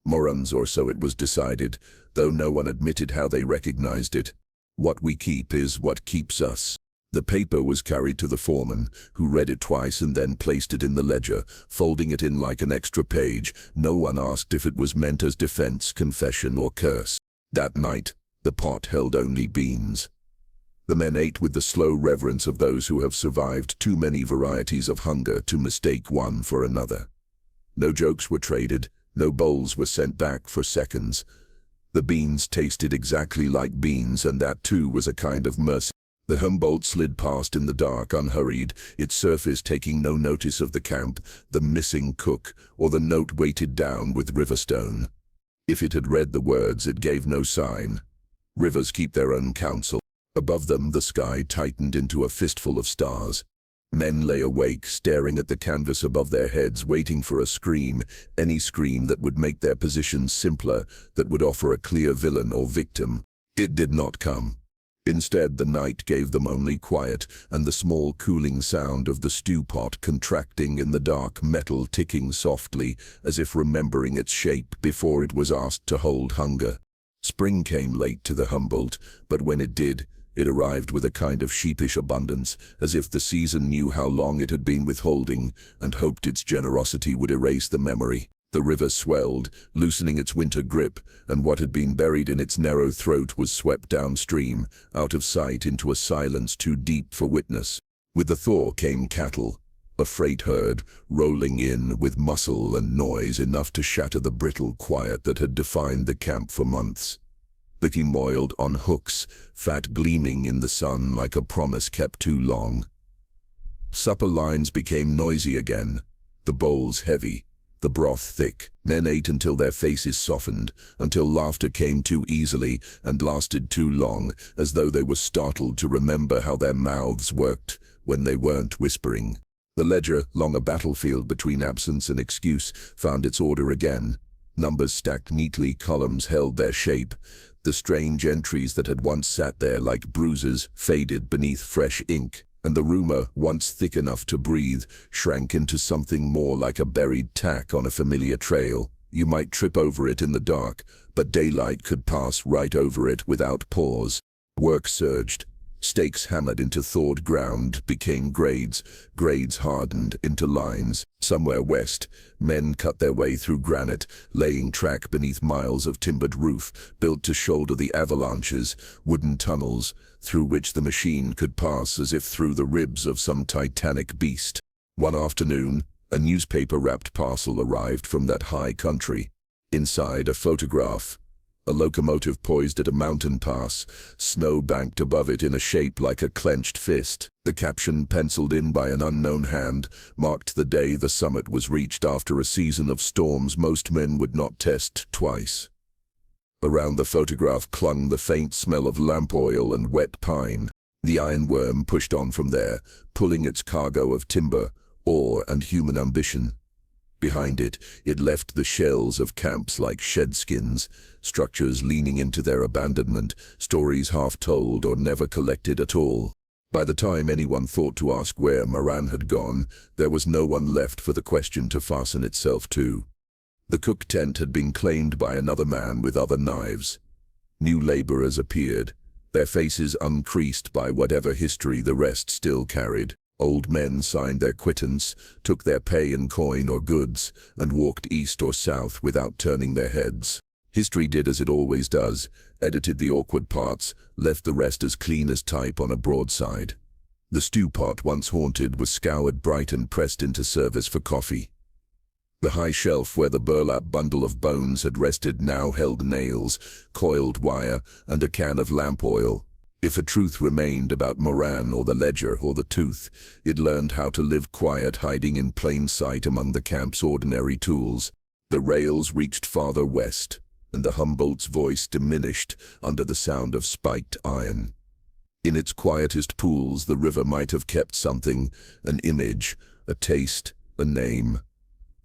Moran's, or so it was decided, though no one admitted how they recognized it. "What we keep is what keeps us." The paper was carried to the foreman, who read it twice and then placed it in the ledger, folding it in like an extra page. No one asked if it was meant as defense, confession, or curse. That night, the pot held only beans. The men ate with the slow reverence of those who have survived too many varieties of hunger to mistake one for another. No jokes were traded, no bowls were sent back for seconds. The beans tasted exactly like beans, and that too was a kind of mercy. The Humboldt slid past in the dark, unhurried, its surface taking no notice of the camp, the missing cook, or the note weighted down with riverstone. If it had read the words, it gave no sign. Rivers keep their own counsel. Above them, the sky tightened into a fistful of stars. Men lay awake, staring at the canvas above their heads, waiting for a scream, any scream that would make their position simpler, that would offer a clear villain or victim. It did not come. Instead, the night gave them only quiet and the small cooling sound of the stew pot contracting in the dark metal, ticking softly, as if remembering its shape before it was asked to hold hunger. Spring came late to the Humboldt, but when it did, It arrived with a kind of sheepish abundance, as if the season knew how long it had been withholding and hoped its generosity would erase the memory. The river swelled, loosening its winter grip, and what had been buried in its narrow throat was swept downstream, out of sight into a silence too deep for witness. With the thaw came cattle, a freight herd, rolling in with muscle and noise enough to shatter the brittle quiet that had defined the camp for months. Licky moiled on hooks, fat gleaming in the sun like a promise kept too long. Supper lines became noisy again, the bowls heavy, the broth thick. Men ate until their faces softened, until laughter came too easily and lasted too long, as though they were startled to remember how their mouths worked when they weren't whispering. The ledger, long a battlefield between absence and excuse, found its order again. Numbers stacked neatly, columns held their shape. The strange entries that had once sat there like bruises faded beneath fresh ink, and the rumor, once thick enough to breathe, shrank into something more like a buried tack on a familiar trail. You might trip over it in the dark, but daylight could pass right over it without pause. Work surged. Stakes hammered into thawed ground became grades, grades hardened into lines. Somewhere west, men cut their way through granite, laying track beneath miles of timbered roof, built to shoulder the avalanches, wooden tunnels, through which the machine could pass as if through the ribs of some titanic beast. One afternoon, a newspaper-wrapped parcel arrived from that high country. Inside, a photograph. A locomotive poised at a mountain pass, snow banked above it in a shape like a clenched fist. The caption, penciled in by an unknown hand, marked the day the summit was reached after a season of storms most men would not test twice. Around the photograph clung the faint smell of lamp oil and wet pine. The ironworm pushed on from there, pulling its cargo of timber, ore, and human ambition. Behind it, it left the shells of camps like shed skins, structures leaning into their abandonment, stories half told or never collected at all. By the time anyone thought to ask where Moran had gone, there was no one left for the question to fasten itself to. The cook tent had been claimed by another man with other knives. New laborers appeared, their faces uncreased by whatever history the rest still carried. Old men signed their quittance, took their pay in coin or goods, and walked east or south without turning their heads. History did as it always does, edited the awkward parts, left the rest as clean as type on a broadside. The stew pot once haunted was scoured bright and pressed into service for coffee. The high shelf where the burlap bundle of bones had rested now held nails, coiled wire, and a can of lamp oil. If a truth remained about Moran or the ledger or the tooth, it learned how to live quiet, hiding in plain sight among the camp's ordinary tools. The rails reached farther west, and the Humboldt's voice diminished under the sound of spiked iron. In its quietest pools, the river might have kept something, an image, a taste, a name.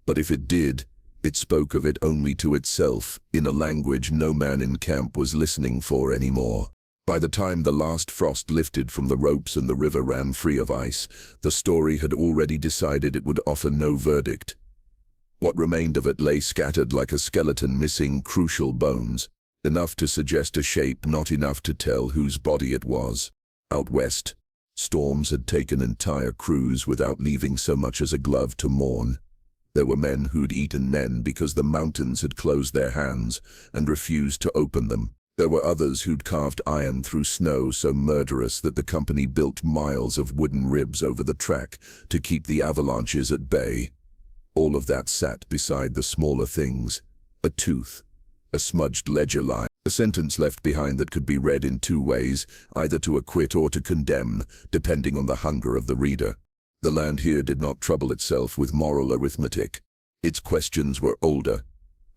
But if it did, it spoke of it only to itself, in a language no man in camp was listening for anymore. By the time the last frost lifted from the ropes and the river ran free of ice, the story had already decided it would offer no verdict. What remained of it lay scattered like a skeleton missing crucial bones, enough to suggest a shape, not enough to tell whose body it was. Out west, storms had taken entire crews without leaving so much as a glove to mourn. There were men who'd eaten men because the mountains had closed their hands and refused to open them. There were others who'd carved iron through snow so murderous that the company built miles of wooden ribs over the track to keep the avalanches at bay. All of that sat beside the smaller things. A tooth, a smudged ledger line, a sentence left behind that could be read in two ways, either to acquit or to condemn, depending on the hunger of the reader. The land here did not trouble itself with moral arithmetic. Its questions were older.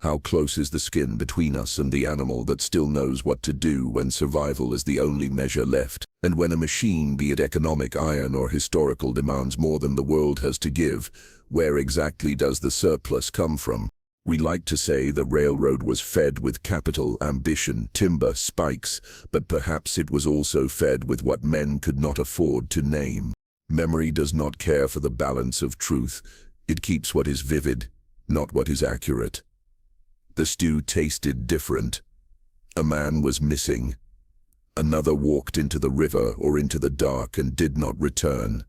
How close is the skin between us and the animal that still knows what to do when survival is the only measure left? And when a machine, be it economic, iron, or historical, demands more than the world has to give, where exactly does the surplus come from? We like to say the railroad was fed with capital, ambition, timber, spikes, but perhaps it was also fed with what men could not afford to name. Memory does not care for the balance of truth. It keeps what is vivid, not what is accurate. The stew tasted different. A man was missing. Another walked into the river or into the dark and did not return.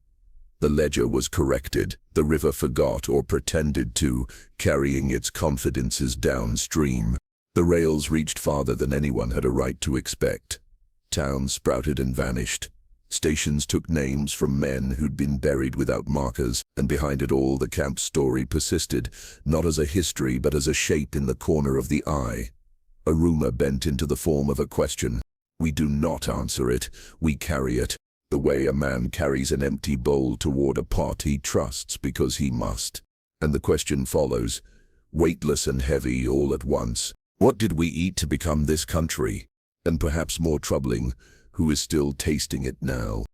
The ledger was corrected. The river forgot or pretended to, carrying its confidences downstream. The rails reached farther than anyone had a right to expect. Towns sprouted and vanished. Stations took names from men who'd been buried without markers, and behind it all the camp's story persisted, not as a history but as a shape in the corner of the eye. A rumor bent into the form of a question. We do not answer it, we carry it, the way a man carries an empty bowl toward a pot he trusts because he must. And the question follows, weightless and heavy all at once. What did we eat to become this country? And perhaps more troubling, who is still tasting it now?